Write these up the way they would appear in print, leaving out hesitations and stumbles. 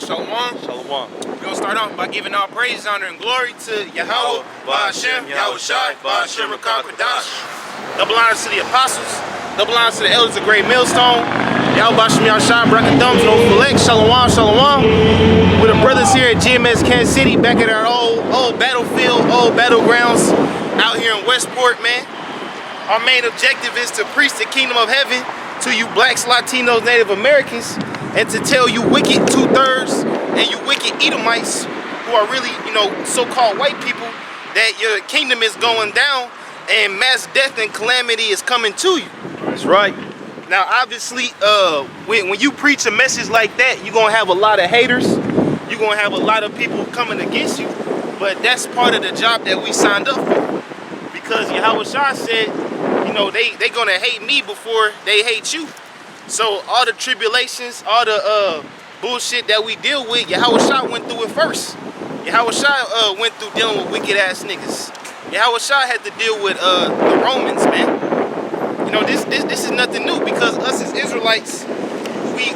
Shalom. Shalom. We're going to start off by giving all praise, honor, and glory to Yahawah, bahasham, YAHAWASHI, bahasham, double honors to the apostles, double honors to the elders of Great Millstone, Yahawashim, Yahshai, Brakadums, no Fulek, Shalom, Shalom. With the brothers here at GMS Kansas City, back at our old battlefield, old battlegrounds out here in Westport, man. Our main objective is to preach the kingdom of heaven to you blacks, Latinos, Native Americans, and to tell you wicked two-thirds and you wicked Edomites who are really, so-called white people that your kingdom is going down and mass death and calamity is coming to you. That's right. Now, obviously, when you preach a message like that, you're going to have a lot of haters. You're going to have a lot of people coming against you. But that's part of the job that we signed up for. Because Yahawashi said, they going to hate me before they hate you. So all the tribulations, all the bullshit that we deal with, Yahawashi went through it first. Yahawashi went through dealing with wicked ass niggas. Yahawashi had to deal with the Romans, man. This is nothing new, because us as Israelites, we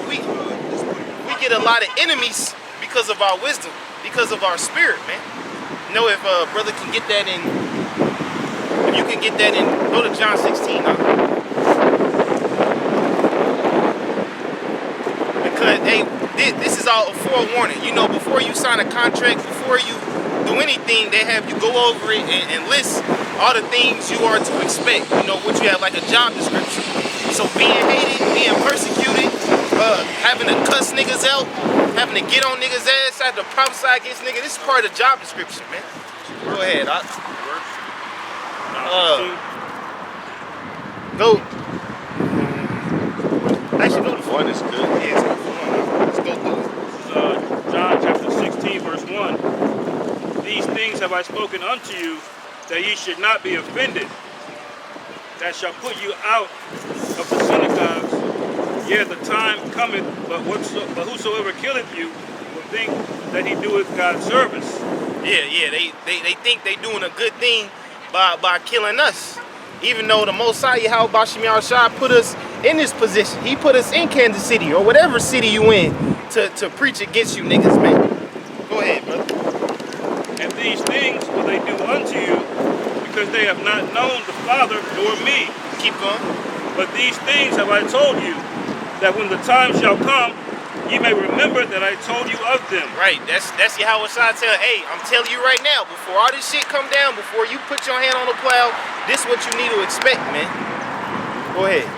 get a lot of enemies because of our wisdom, because of our spirit, man. If brother can get that in, if you can get that in, go to John 16, huh? Because this is all a forewarning. Before you sign a contract, before you do anything, they have you go over it and list all the things you are to expect. What you have, like a job description. So being hated, being persecuted, having to cuss niggas out, having to get on niggas' ass, having to prophesy against niggas, this is part of the job description, man. Go ahead. Go. Actually, go to one is good. Yeah, let's go through it. John chapter 16, verse 1. These things have I spoken unto you, that ye should not be offended. That shall put you out of the synagogues. Yea, the time cometh, but whosoever killeth you will think that he doeth God's service. Yeah, they think they doing a good thing by killing us. Even though the Most High, Yahawashi put us in this position. He put us in Kansas City or whatever city you in to preach against you niggas, man. Go ahead, brother. And these things will they do unto you, because they have not known the Father nor me. Keep going. But these things have I told you, that when the time shall come, ye may remember that I told you of them. Right, that's Yahawashi tell. Hey, I'm telling you right now, before all this shit come down, before you put your hand on the plow, this is what you need to expect, man. Go ahead.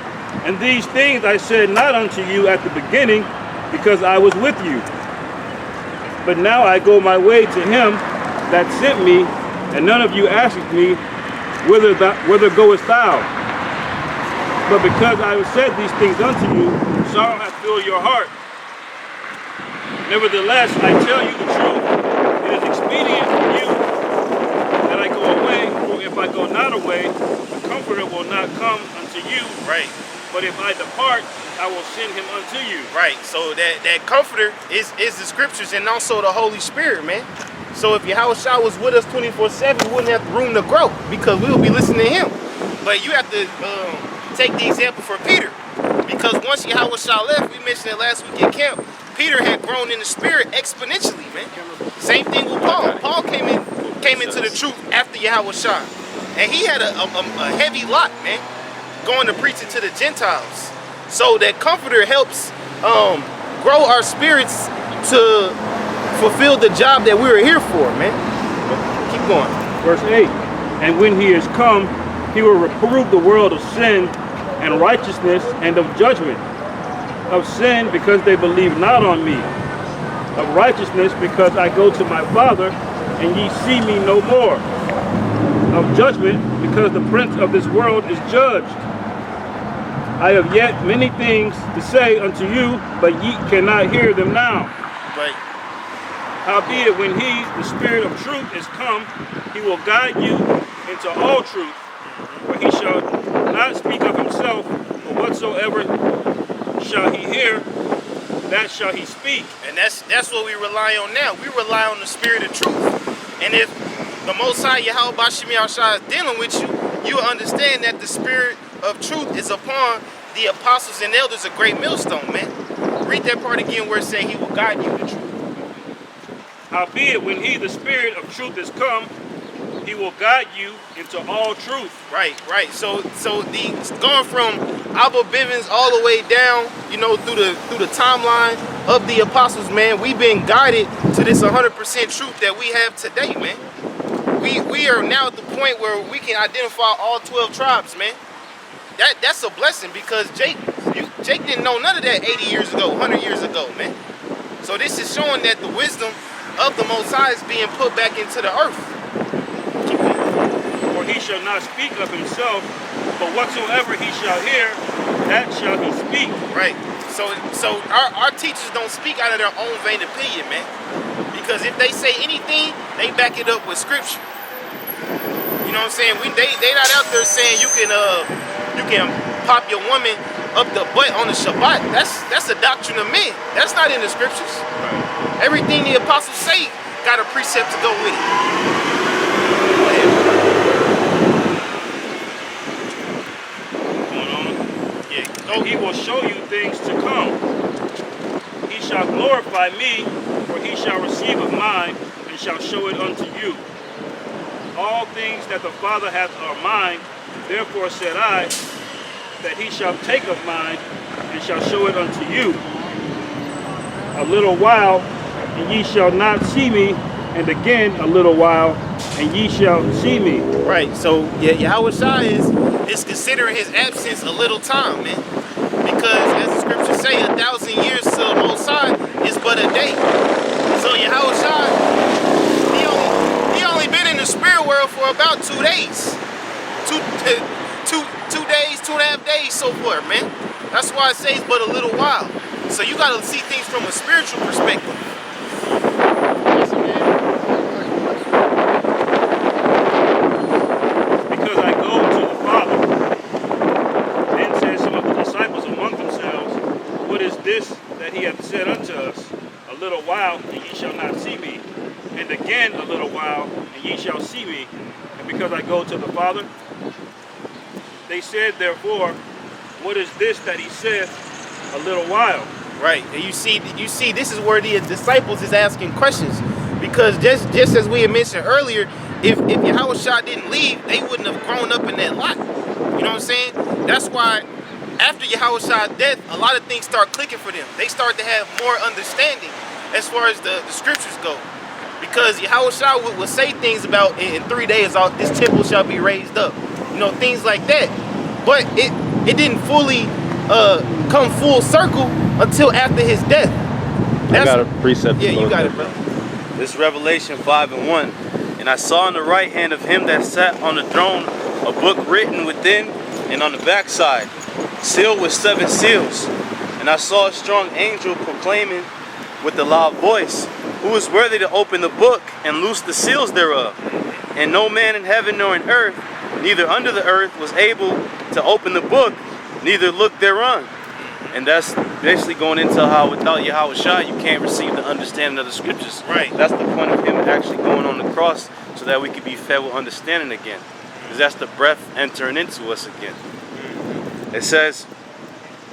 And these things I said not unto you at the beginning, because I was with you. But now I go my way to him that sent me, and none of you asked me, whither goest thou? But because I have said these things unto you, sorrow hath filled your heart. Nevertheless, I tell you the truth. It is expedient for you that I go away, for if I go not away, the Comforter will not come unto you. Right. But if I depart, I will send him unto you. Right. So that Comforter is the scriptures and also the Holy Spirit, man. So if Yahawashi was with us 24/7, we wouldn't have room to grow, because we would be listening to him. But you have to take the example for Peter, because once Yahawashi left, we mentioned it last week in camp, Peter had grown in the spirit exponentially, man. Same thing with Paul. Paul came into the truth after Yahawashi, and he had a heavy lot, man, going to preaching to the Gentiles. So that Comforter helps grow our spirits to fulfill the job that we were here for, man. Keep going. Verse 8. And when he is come, he will reprove the world of sin and righteousness and of judgment. Of sin, because they believe not on me. Of righteousness, because I go to my Father, and ye see me no more. Of judgment, because the prince of this world is judged. I have yet many things to say unto you, but ye cannot hear them now. Right. Howbeit, when he, the Spirit of truth, is come, he will guide you into all truth. For he shall not speak of himself, but whatsoever shall he hear, that shall he speak. And that's what we rely on now. We rely on the Spirit of truth. And if the Most High Yahawashi is dealing with you, you will understand that the Spirit of truth is upon the apostles and elders of Great Millstone, man. Read that part again where it says he will guide you to truth. Howbeit, when he, the Spirit of truth, is come, he will guide you into all truth. Right. So the going from Abba Bivens all the way down, you know, through the timeline of the apostles, man, we've been guided to this 100% truth that we have today, man. We are now at the point where we can identify all 12 tribes, man. That's a blessing, because Jake didn't know none of that 80 years ago, 100 years ago, man. So this is showing that the wisdom of the Most High is being put back into the earth. For he shall not speak of himself, but whatsoever he shall hear, that shall he speak. Right. So our teachers don't speak out of their own vain opinion, man. Because if they say anything, they back it up with scripture. You know what I'm saying? They not out there saying you can pop your woman up the butt on the Shabbat. That's a doctrine of men. That's not in the scriptures. Right. Everything the apostles say got a precept to go with it. Go ahead. Going on? Yeah. So he will show you things to come. He shall glorify me, for he shall receive of mine, and shall show it unto you. All things that the Father hath are mine, therefore said I, that he shall take of mine, and shall show it unto you. A little while, and ye shall not see me, and again a little while, and ye shall see me. Right, so YAHAWASHI is considering his absence a little time, man. Because as the scriptures say, 1,000 years to the Most High is but a day. So YAHAWASHI, he only been in the spirit world for about 2 days. 2 days, 2.5 days so far, man. That's why it says but a little while. So you gotta see things from a spiritual perspective. Because I go to the Father. Then said some of the disciples among themselves, what is this that he hath said unto us? A little while, and ye shall not see me. And again a little while, and ye shall see me. And because I go to the Father, they said, therefore, what is this that he saith, a little while? Right, and you see, this is where the disciples is asking questions, because just as we had mentioned earlier, if YAHAWASHI didn't leave, they wouldn't have grown up in that lot. You know what I'm saying? That's why after YAHAWASHI's death, a lot of things start clicking for them. They start to have more understanding as far as the scriptures go, because YAHAWASHI would say things about in 3 days, this temple shall be raised up. You know, things like that. But it didn't fully come full circle until after his death. I got a precept. Yeah, you got it, bro. This is Revelation 5:1. And I saw on the right hand of him that sat on the throne a book written within and on the backside, sealed with 7 seals. And I saw a strong angel proclaiming with a loud voice, who is worthy to open the book and loose the seals thereof? And no man in heaven nor in earth, neither under the earth, was able to open the book, neither look thereon. And that's basically going into how without YAHAWASHI you can't receive the understanding of the scriptures. Right. That's the point of him actually going on the cross, so that we could be fed with understanding again. Because that's the breath entering into us again. It says,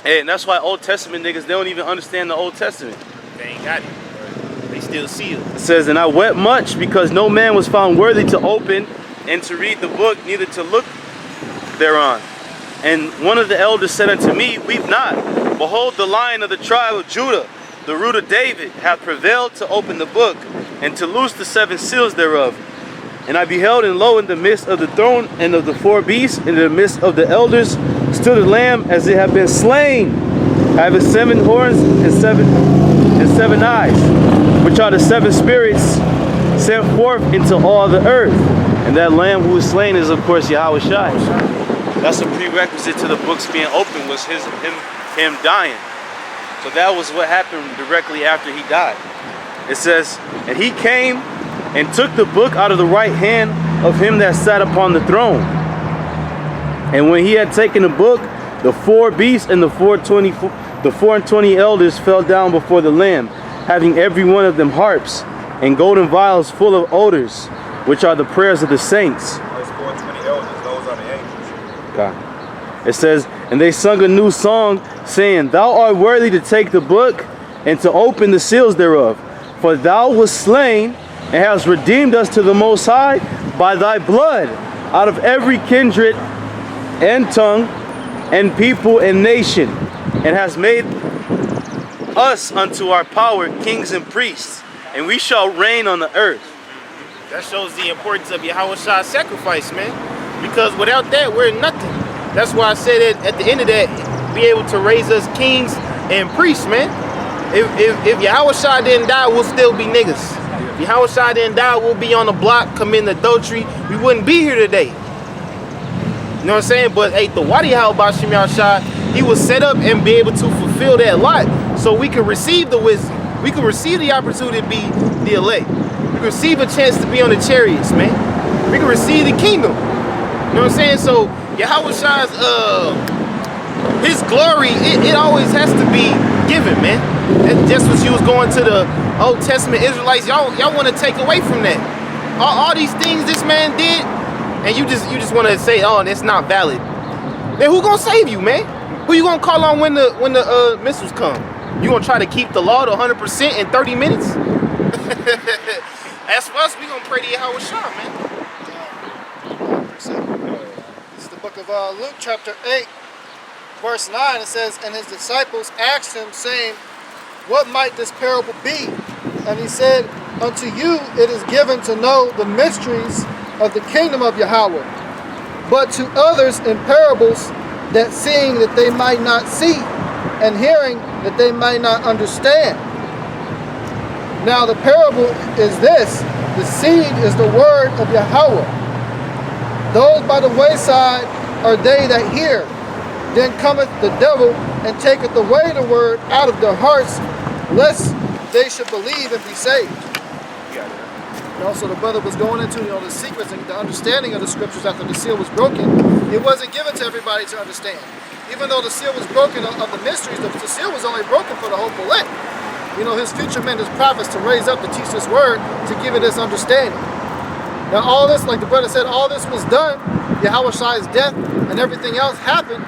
and that's why Old Testament niggas, they don't even understand the Old Testament. They ain't got it. They still see it. It says, and I wept much because no man was found worthy to open and to read the book, neither to look thereon. And one of the elders said unto me, weep not. Behold, the Lion of the tribe of Judah, the root of David, hath prevailed to open the book and to loose the 7 seals thereof. And I beheld, and lo, in the midst of the throne and of the 4 beasts, in the midst of the elders, stood a lamb as it had been slain, having 7 horns and seven eyes, which are the 7 spirits sent forth into all the earth. And that lamb who was slain is, of course, YAHAWASHI. That's a prerequisite to the books being open, was him dying. So that was what happened directly after he died. It says, and he came and took the book out of the right hand of him that sat upon the throne. And when he had taken the book, the 4 beasts and the 4 and 20 elders fell down before the Lamb, having every one of them harps and golden vials full of odors, which are the prayers of the saints. Those 4 and 20 elders, those are the angels. God. It says, and they sung a new song, saying, thou art worthy to take the book and to open the seals thereof. For thou wast slain and hast redeemed us to the Most High by thy blood out of every kindred and tongue and people and nation, and hast made us unto our power kings and priests, and we shall reign on the earth. That shows the importance of YAHAWASHI's sacrifice, man. Because without that, we're nothing. That's why I said it at the end of that, be able to raise us kings and priests, man. If YAHAWASHI didn't die, we'll still be niggas. If YAHAWASHI didn't die, we'll be on the block committing adultery. We wouldn't be here today. You know what I'm saying? But hey, the YAHAWASHI, he was set up and be able to fulfill that lot so we can receive the wisdom. We can receive the opportunity to be the elect. We can receive a chance to be on the chariots, man. We can receive the kingdom. You know what I'm saying? So YAHAWASHI's his glory, it always has to be given, man. That's just what you was going to the Old Testament Israelites. Y'all want to take away from that. All these things this man did, and you just want to say, oh, that's not valid. Then who gonna save you, man? Who you gonna call on when the missiles come? You gonna try to keep the law to 100% in 30 minutes? As for us, we gonna pray to YAHAWASHI, man. 100%. This is the book of Luke, chapter 8, verse 9. It says, and his disciples asked him, saying, what might this parable be? And he said, unto you it is given to know the mysteries of the kingdom of Yahweh, but to others in parables, that seeing that they might not see, and hearing that they might not understand. Now the parable is this: the seed is the word of Yahweh. Those by the wayside are they that hear. Then cometh the devil and taketh away the word out of their hearts, lest they should believe and be saved. And also the brother was going into, the secrets and the understanding of the scriptures after the seal was broken. It wasn't given to everybody to understand. Even though the seal was broken of the mysteries, the seal was only broken for the whole elect. His future men, his prophets, to raise up to teach this word, to give it this understanding. Now all this, like the brother said, all this was done, YAHAWASHI's death and everything else happened.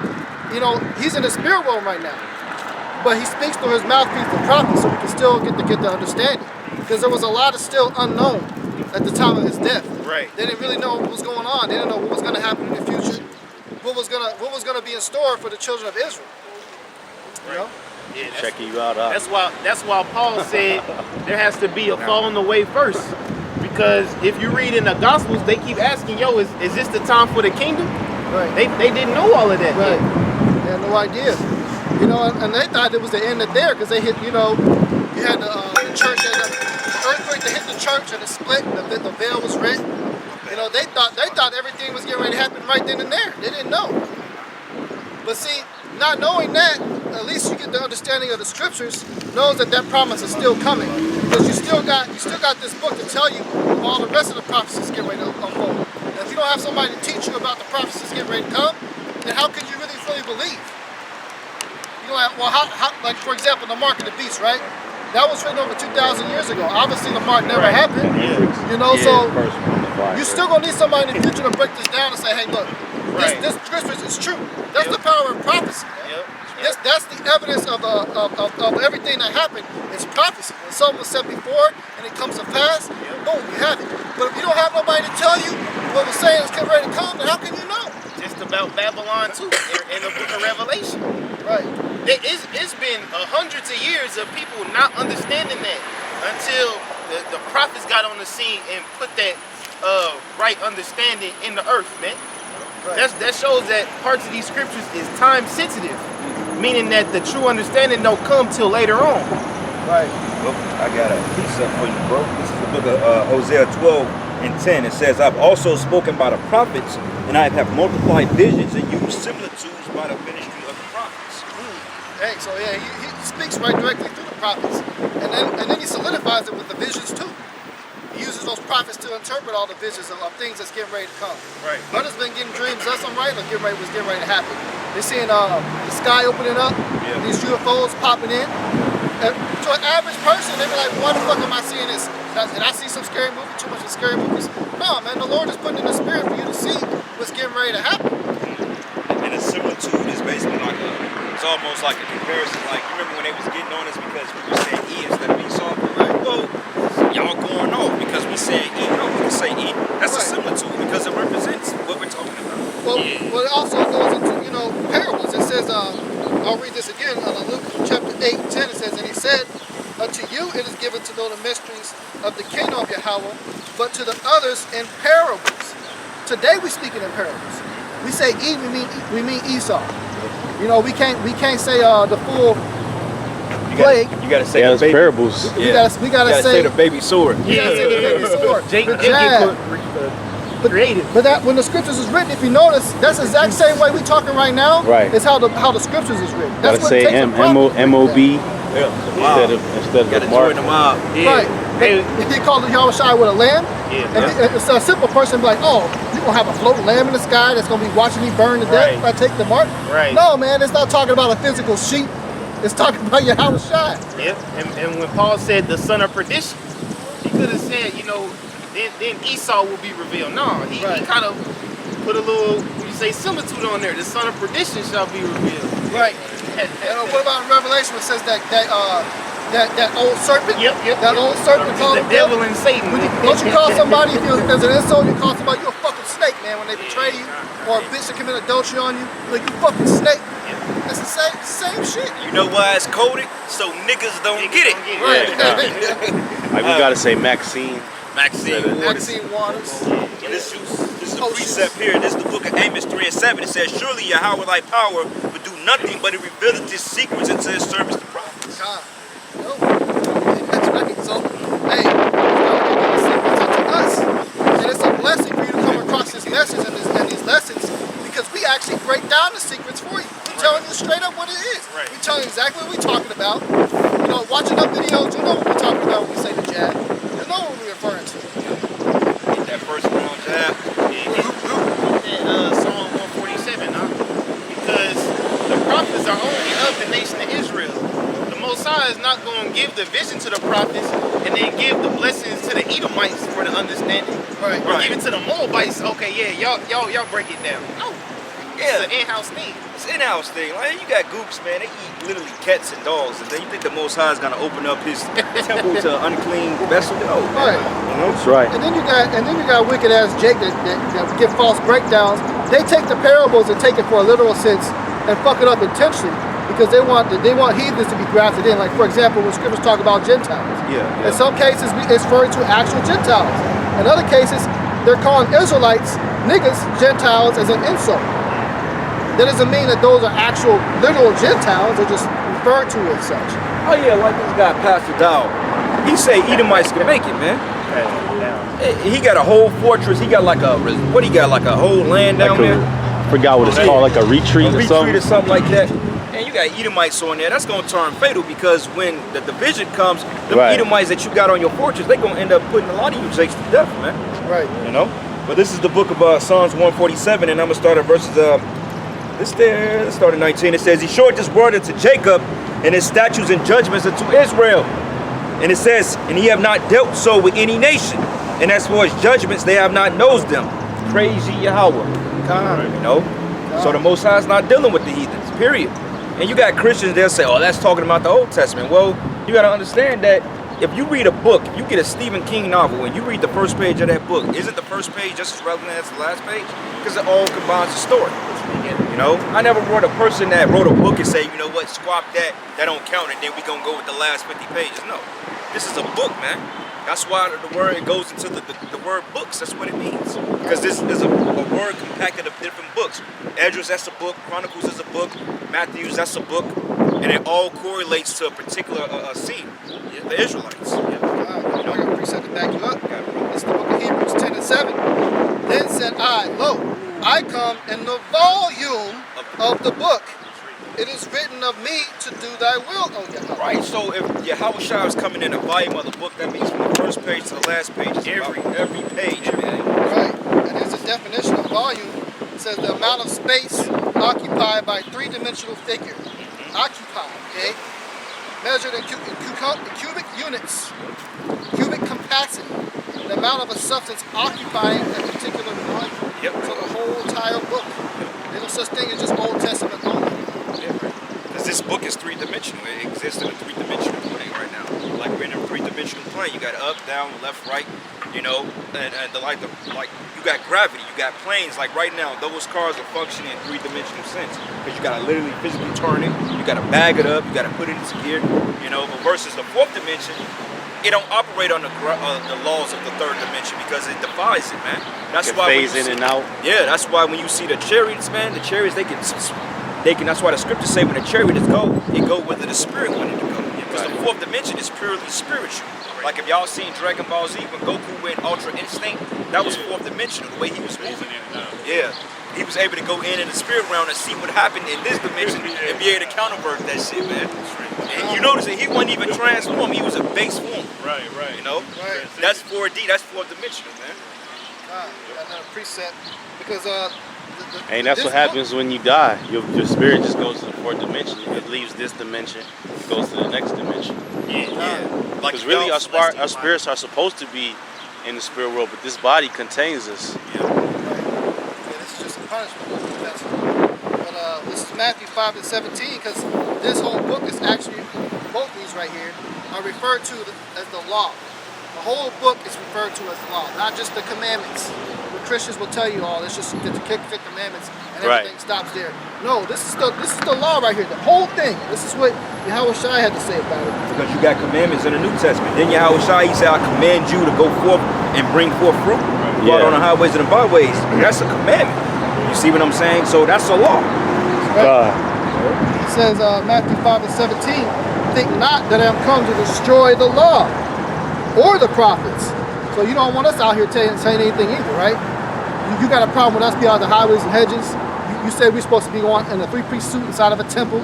He's in the spirit realm right now. But he speaks through his mouthpiece, the prophet, so we can still get the understanding. Because there was a lot of still unknown at the time of his death. Right. They didn't really know what was going on. They didn't know what was going to happen in the future. What was going to be in store for the children of Israel. Right. Yeah, Checking you out. That's why Paul said there has to be a falling away first. Because if you read in the Gospels, they keep asking, yo, is this the time for the kingdom? Right. They didn't know all of that. Right. Yet. They had no idea. And they thought it was the end of there because they hit, you had the church, had the earthquake that hit the church and it split, the veil was rent. They thought everything was getting ready to happen right then and there. They didn't know. But see, not knowing that, at least you get the understanding of the scriptures, knows that promise is still coming. Because you still got this book to tell you all the rest of the prophecies getting ready to unfold. And if you don't have somebody to teach you about the prophecies getting ready to come, then how can you really fully believe? Like for example, the mark of the beast, right? That was written over 2,000 years ago. Obviously, the mark never happened. So you still gonna need somebody in the future to break this down and say, hey, look, this scripture is true. That's the power of prophecy. That's the evidence of everything that happened. It's prophecy. When something was said before and it comes to pass, boom, you have it. But if you don't have nobody to tell you what was saying is getting ready to come, then how can you know? Just about Babylon too, in the book of Revelation. Right. It's been hundreds of years of people not understanding that until the prophets got on the scene and put that right understanding in the earth, man. Right. That shows that parts of these scriptures is time sensitive, meaning that the true understanding don't come till later on. Right. Look, I got a piece up for you, bro. This is the book of Hosea 12:10. It says, I've also spoken by the prophets, and I have multiplied visions and used similitudes by the ministry of the prophets. Hey, so yeah, he speaks right directly through the prophets. And then he solidifies it with the visions too. He uses those prophets to interpret all the visions of things that's getting ready to come. Right. Brothers been getting dreams, that's something right, or was getting ready to happen. They're seeing the sky opening up, these UFOs popping in. And to an average person, they be like, why the fuck am I seeing this? Did I see some scary movie, too much of scary movies? No, man, the Lord is putting in the spirit for you to see what's getting ready to happen. And a similitude is basically like it's almost like a comparison. Like, you remember when they was getting on us because we were saying E instead of Esau? Right. Well, said, unto you it is given to know the mysteries of the kingdom of Yahweh, but to the others in parables. Today we speaking in parables. We say we mean Esau. You know, we can't say the full plague. You gotta say Yeah, the it's baby. parables. We gotta say the baby sword. we gotta say the baby sword. Jake the get jab. creative. But that when the scriptures is written, if you notice, that's the exact same way we talking right now. Right. Is how the scriptures is written. Gotta That's what say takes a prophet to break M-O-B that. instead Gotta of join Mark. the mob. Yeah. Right. He called the YAHAWASHI with a lamb. Yeah. And so a simple person be like, oh, you gonna have a floating lamb in the sky that's gonna be watching me burn to death if I take the mark? Right. No, man, it's not talking about a physical sheep. It's talking about YAHAWASHI. Yep. And when Paul said the son of perdition, he could have said, you know, then Esau will be revealed. No, he kind of put a little, similitude on there. The son of perdition shall be revealed. Right. And what about in Revelation when it says that old serpent? Yep. That old serpent It's called the devil and Satan. Don't you call somebody, if there's an insult, you call somebody, you a fucking snake, man, when they betray you, or a bitch that commit adultery on you, like, you fucking snake. That's the same shit. You know why it's coded? So niggas don't get it. Right. Like we gotta say Maxine. Maxine Waters. This is a precept here. This is the book of Amos 3:7. It says, surely Yahweh thy power would do nothing but it revealeth his secrets into his servants the prophets. God. No. That's right. So, hey, it's secrets unto us. And it's a blessing for you to come across this message and these lessons, because we actually break down the secrets for you. We're telling you straight up what it is. Right. We're telling you exactly what we're talking about. You know, watching our videos, you know what we're talking about when we say the jab. You know what we're referring to. Get that first round jab. Psalm 147, huh? Because the prophets are only of the nation of Israel. The Most High is not going to give the vision to the prophets and then give the blessings to the Edomites for the understanding. Right. Or give it to the Moabites. Okay, yeah, y'all break it down. No. Yeah. It's an in-house thing. It's an in-house thing. Like, you got goops, man. They eat literally cats and dogs. And then you think the Most High is gonna open up his temple to an unclean vessel? No. Right. You know? That's right. And then you got wicked ass Jake that give false breakdowns. They take the parables and take it for a literal sense and fuck it up intentionally because they want heathens to be grafted in. Like, for example, when scriptures talk about Gentiles. Yeah. In some cases, it's referring to actual Gentiles. In other cases, they're calling Israelites niggas Gentiles as an insult. That doesn't mean that those are actual literal Gentiles. They're just referred to as such. Oh yeah, like this guy, Pastor Dow. He say Edomites can make it, man. He got a whole fortress. He got like a whole land down there. Forgot what it's called, like a retreat or something. Or something like that. And you got Edomites on there. That's gonna turn fatal because when the division comes, the Edomites that you got on your fortress, they gonna end up putting a lot of you Jakes to death, man. Right. You know. But this is the book of Psalms 147, and I'm gonna start at verses. Let's start at 19. It says, he showed this word unto Jacob, and his statutes and judgments unto Israel. And it says, and he have not dealt so with any nation. And as for his judgments, they have not known them. Praise ye Yahweh. God. You know? So the Most High is not dealing with the heathens, period. And you got Christians, they'll say, oh, that's talking about the Old Testament. Well, you got to understand that if you read a book, if you get a Stephen King novel and you read the first page of that book, isn't the first page just as relevant as the last page? Because it all combines the story. You know, I never wrote a person that wrote a book and say, you know what, squat that don't count, and then we gonna go with the last 50 pages. No, this is a book, man. That's why the word goes into the word books. That's what it means. Because this is a word compacted of different books. Esdras, that's a book. Chronicles is a book. Matthews, that's a book. And it all correlates to a particular scene. The Israelites. I got a precept to back you up. It's the book of Hebrews 10 and 7. Then said I, lo, I come in the volume of the book. It is written of me to do thy will, O Yahweh. Right, so if Yahawashi is coming in a volume of the book, that means from the first page to the last page, every page, man. Right, and there's a definition of volume. It says the amount of space occupied by three-dimensional figure. Occupied, okay? Measured in cubic units, cubic capacity, the amount of a substance occupying a particular volume. Yep. So the whole entire book. There's no such thing as just Old Testament only. Because this book is three-dimensional. It exists in a three-dimensional plane right now. Like we're in a three-dimensional plane. You got up, down, left, right, you know, and like you got gravity, you got planes. Like right now, those cars are functioning in three-dimensional sense because you gotta literally physically turn it, you gotta bag it up, you gotta put it into gear, you know. But versus the fourth dimension, it don't operate on the laws of the third dimension because it defies it, man. That's why phase in and out. Yeah, that's why when you see the chariots, man, the chariots they can. That's why the scriptures say when the chariots go, it go whether the spirit wanted to go. Because the fourth dimension is purely spiritual. Like if y'all seen Dragon Ball Z when Goku went Ultra Instinct, that was fourth dimensional, the way he was moving. Yeah. He was able to go in the spirit realm and see what happened in this dimension and be able to countervert that shit, man. And you notice that he wasn't even transformed, he was a base form. Right. You know? Right. That's 4D, that's fourth dimensional, man. Another precept because And that's what happens when you die. Your spirit just goes to the fourth dimension. It leaves this dimension, goes to the next dimension. Yeah. Like Because really our spirits are supposed to be in the spirit world, but this body contains us. Yeah, this is just a punishment. But this is Matthew 5 and 17 because this whole book is actually, both these right here, are referred to as the law. The whole book is referred to as the law, not just the commandments. The Christians will tell you all it's just to kick the commandments and everything stops there. No, this is the law right here, the whole thing. This is what YAHAWASHI had to say about it. Because you got commandments in the New Testament. Then YAHAWASHI, he said, I command you to go forth and bring forth fruit. Go out on the highways and the byways. That's a commandment. You see what I'm saying? So that's a law. Right. It says Matthew 5 and 17, think not that I am come to destroy the law or the prophets. So you don't want us out here saying anything either, right? You got a problem with us being on the highways and hedges. You said we're supposed to be going in a three-piece suit inside of a temple.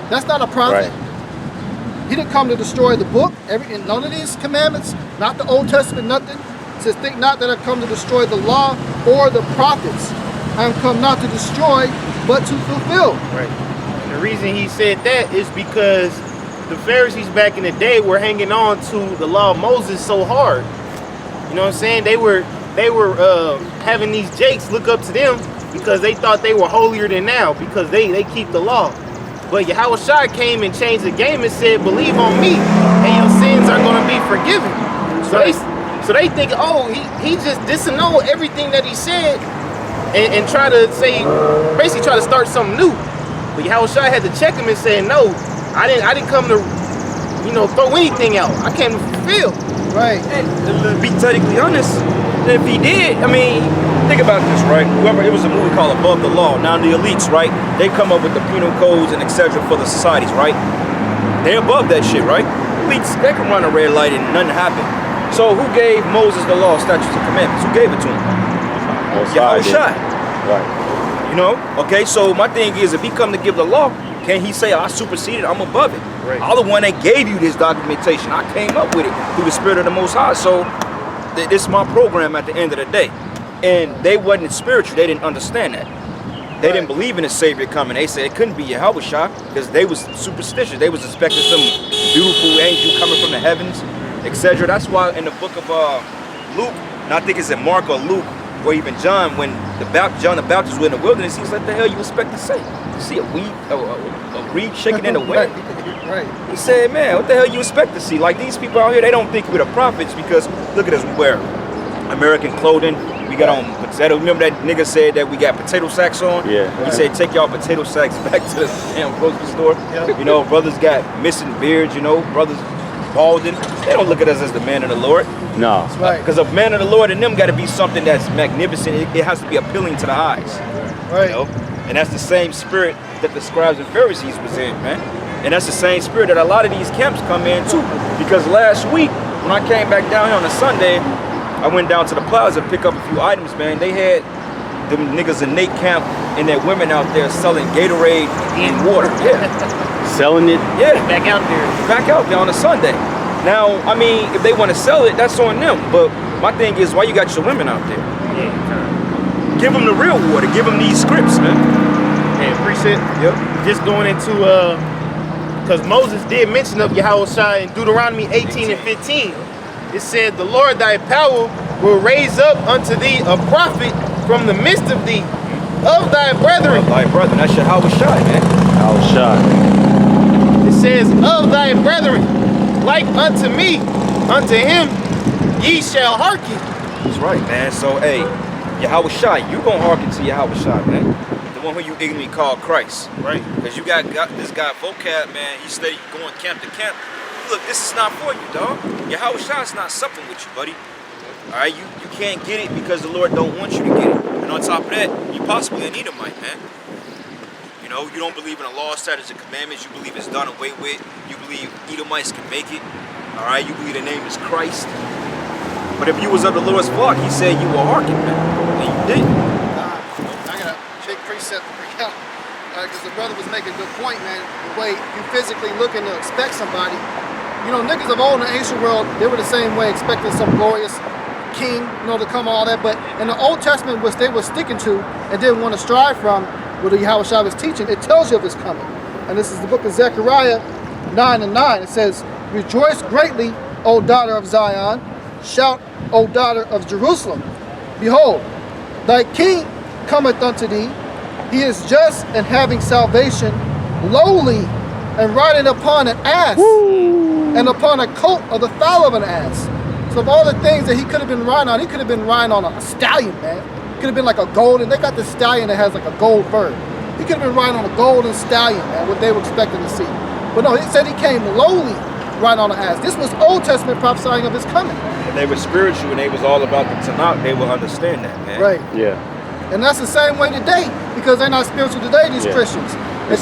That's not a prophet. Right. He didn't come to destroy the book, none of these commandments, not the Old Testament, nothing. It says, think not that I come to destroy the law or the prophets. I am come not to destroy, but to fulfill. Right. And the reason he said that is because the Pharisees back in the day were hanging on to the law of Moses so hard. You know what I'm saying? They were having these jakes look up to them because they thought they were holier than thou because they keep the law. But YAHAWASHI came and changed the game and said, believe on me and your sins are going to be forgiven. So they think, oh, he just disannul everything that he said and try to say, basically try to start something new. But YAHAWASHI had to check him and say, no, I didn't come to, throw anything out. I came to fulfill. Right. And to be technically honest, if he did, I mean, think about this, right? It was a movie called Above the Law. Now the elites, right? They come up with the penal codes and etc. for the societies, right? They're above that shit, right? Elites, they can run a red light and nothing happened. So who gave Moses the law, statutes, and commandments? Who gave it to him? YAHAWASHI. Right. You know? Okay, so my thing is, if he come to give the law, can he say, I superseded, I'm above it? Right. I'm the one that gave you this documentation. I came up with it through the Spirit of the Most High. So this is my program at the end of the day. And they wasn't spiritual. They didn't understand that. They didn't believe in a Savior coming. They said it couldn't be YAHAWASHI because they was superstitious. They was expecting some beautiful angel coming from the heavens, etc. That's why in the book of Luke, and I think it's in Mark or Luke, or even John, when John the Baptist was in the wilderness, he's like, the hell you expect to see? You see a reed shaking in the wind? Right. He said, man, what the hell you expect to see? Like these people out here, they don't think we're the prophets because look at us, we wear American clothing. We got on potato. Remember that nigga said that we got potato sacks on? Yeah. He said, take y'all potato sacks back to the damn grocery store. Yep. You know, brothers got missing beards, brothers balding. They don't look at us as the man of the Lord. No. That's right. Because a man of the Lord and them got to be something that's magnificent. It has to be appealing to the eyes. Right. And that's the same spirit that the scribes and Pharisees was in, man. And that's the same spirit that a lot of these camps come in too. Because last week, when I came back down here on a Sunday, I went down to the plaza to pick up a few items, man. They had them niggas in Nate camp and their women out there selling Gatorade and water. Yeah. Selling it? Yeah. Back out there on a Sunday. Now, I mean, if they want to sell it, that's on them. But my thing is, why you got your women out there? Yeah. Give them the real water. Give them these scripts, man. And appreciate. Yep. Just going into because Moses did mention of YAHAWASHI in Deuteronomy 18 and 15. It said, the Lord thy power will raise up unto thee a prophet from the midst of thee, of thy brethren. Of thy brethren. That's YAHAWASHI, man. YAHAWASHI. It says, of thy brethren, like unto me, unto him ye shall hearken. That's right, man. So, hey, YAHAWASHI, you gonna hearken to YAHAWASHI, man. The one who you ignorantly call Christ. Right. Because you got this guy, Vocab, man. He steady going camp to camp. Look, this is not for you, dog. YAHAWASHI is not something with you, buddy. All right, you can't get it because the Lord don't want you to get it. And on top of that, you possibly an Edomite, man. You know, you don't believe in the law, statutes, and commandments. You believe it's done away with. You believe Edomites can make it. All right, you believe the name is Christ. But if you was of the Lord's flock, he said you will hearken, man. And you didn't. I got a big precept to bring out. Because the brother was making a good point, man. The way you physically looking to expect somebody. You know, niggas of old in the ancient world, they were the same way, expecting some glorious king, you know, to come all that. But in the Old Testament, which they were sticking to and didn't want to strive from, what Yahawashi was teaching, it tells you of his coming. And this is the book of Zechariah 9:9. It says, rejoice greatly, O daughter of Zion. Shout, O daughter of Jerusalem. Behold, thy king cometh unto thee. He is just and having salvation, lowly and riding upon an ass. Woo! And upon a coat of the foal of an ass. So of all the things that he could have been riding on, he could have been riding on a stallion, man. Could have been like a golden, they got the stallion that has like a gold fur. He could have been riding on a golden stallion, man, what they were expecting to see. But no, he said he came lowly, riding on an ass. This was Old Testament prophesying of his coming. When they were spiritual and they was all about the Tanakh, they will understand that, man. Right. Yeah. And that's the same way today, because they're not spiritual today, these Christians. It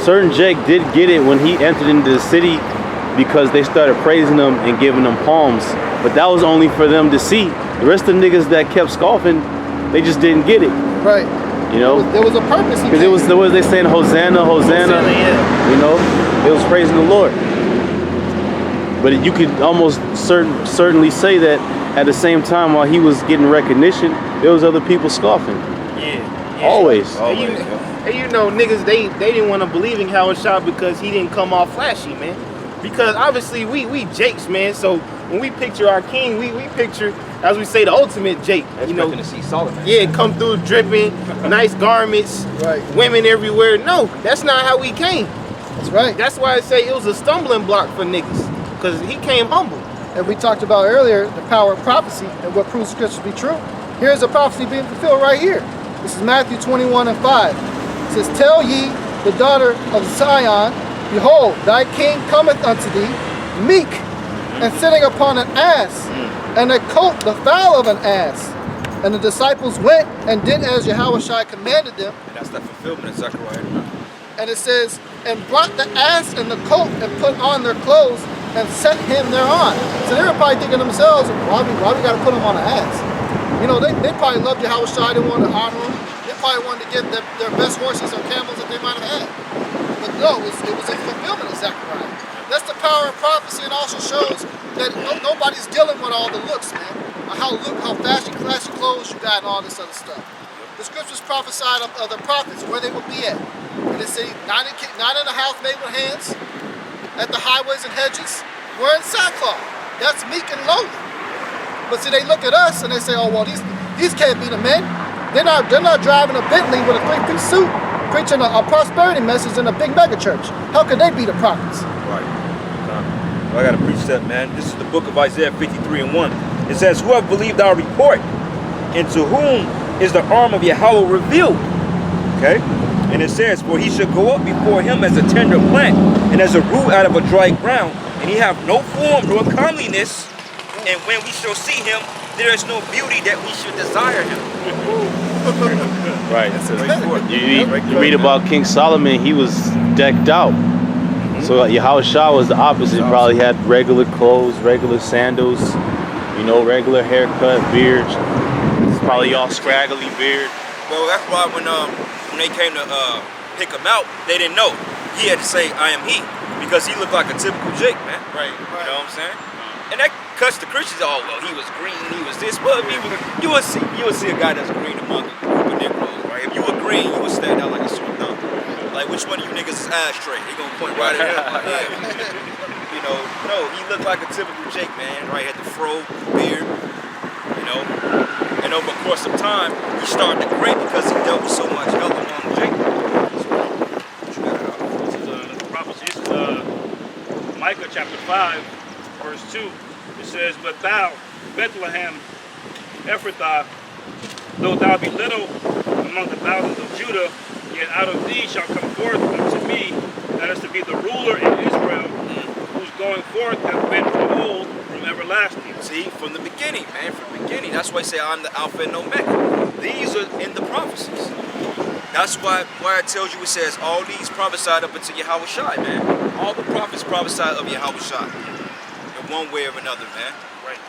Certain Jake did get it when he entered into the city, because they started praising him and giving them palms. But that was only for them to see. The rest of the niggas that kept scoffing, they just didn't get it. Right. You know? There was a purpose. Because it was the way they saying Hosanna, Hosanna. Yeah. You know? It was praising the Lord. But you could almost certainly say that at the same time, while he was getting recognition, there was other people scoffing. Yeah. Always. And you know, niggas, they didn't want to believe in Yahawashi because he didn't come off flashy, man. Because obviously we Jakes, man. So when we picture our king, we picture, as we say, the ultimate Jake. You know, to see Solomon. yeah, come through dripping, nice garments, Right. women everywhere. No, that's not how we came. That's right. That's why I say it was a stumbling block for niggas, because he came humble. And we talked about earlier the power of prophecy and what proves scripture to be true. Here's a prophecy being fulfilled right here. This is Matthew 21:5. It says, tell ye the daughter of Zion, behold, thy king cometh unto thee, meek, and sitting upon an ass, and a coat the foal of an ass. And the disciples went and did as Yahawashi commanded them. And that's the fulfillment of Zechariah. And it says, and brought the ass and the coat and put on their clothes and set him thereon. So they were probably thinking to themselves, why we got to put him on an ass? You know, they probably loved Yahawashi, they wanted to honor him. They probably wanted to give their best horses or camels that they might have had. But no, it was a fulfillment of Zechariah. That's the power of prophecy, and also shows that nobody's dealing with all the looks, man. How flashy clothes you got and all this other stuff. The scriptures prophesied of the prophets, where they would be at. And they say, not in a house made with hands, at the highways and hedges, wearing sackcloth. That's meek and lowly. But see, they look at us and they say, oh, well, these can't be the men. They're not driving a Bentley with a 3-piece suit, preaching a prosperity message in a big mega church. How could they be the prophets? Right. Well, I got to preach that, man. This is the book of Isaiah 53:1. It says, who have believed our report, and to whom is the arm of Yahweh revealed? Okay? And it says, for he should go up before him as a tender plant, and as a root out of a dry ground, and he have no form nor comeliness, and when we shall see him, there is no beauty that we should desire him. Right. You read about King Solomon, he was decked out. So Yahawashi was the opposite. Probably had regular clothes, regular sandals, you know, regular haircut, beard. Probably all scraggly beard. Well, that's why when they came to pick him out, they didn't know. He had to say, I am he, because he looked like a typical Jake, man. Right. You know what I'm saying? And that cuts the Christians, oh, well, he was green, he was this. Well, you would see a guy that's green among a group of Negroes, right? If you were green, you would stand out like a sore thumb. Like, which one of you niggas is ashtray? He gonna point right at him. Like, yeah. You know, no, he looked like a typical Jake, man. Right, had the fro, beard, you know. And over the course of time, he started to degrade because he dealt with so much hell among Jake. This is prophecy. This is Micah chapter 5, verse 2, it says, "But thou, Bethlehem, Ephrathah, though thou be little among the thousands of Judah, yet out of thee shall come forth unto me, that is to be the ruler in Israel, whose going forth hath been from old, from everlasting." See, from the beginning, man, from the beginning. That's why I say I'm the Alpha and Omega. These are in the prophecies. That's why it tells you, it says, all these prophesied up unto YAHAWASHI, man. All the prophets prophesied of YAHAWASHI in one way or another, man. Right.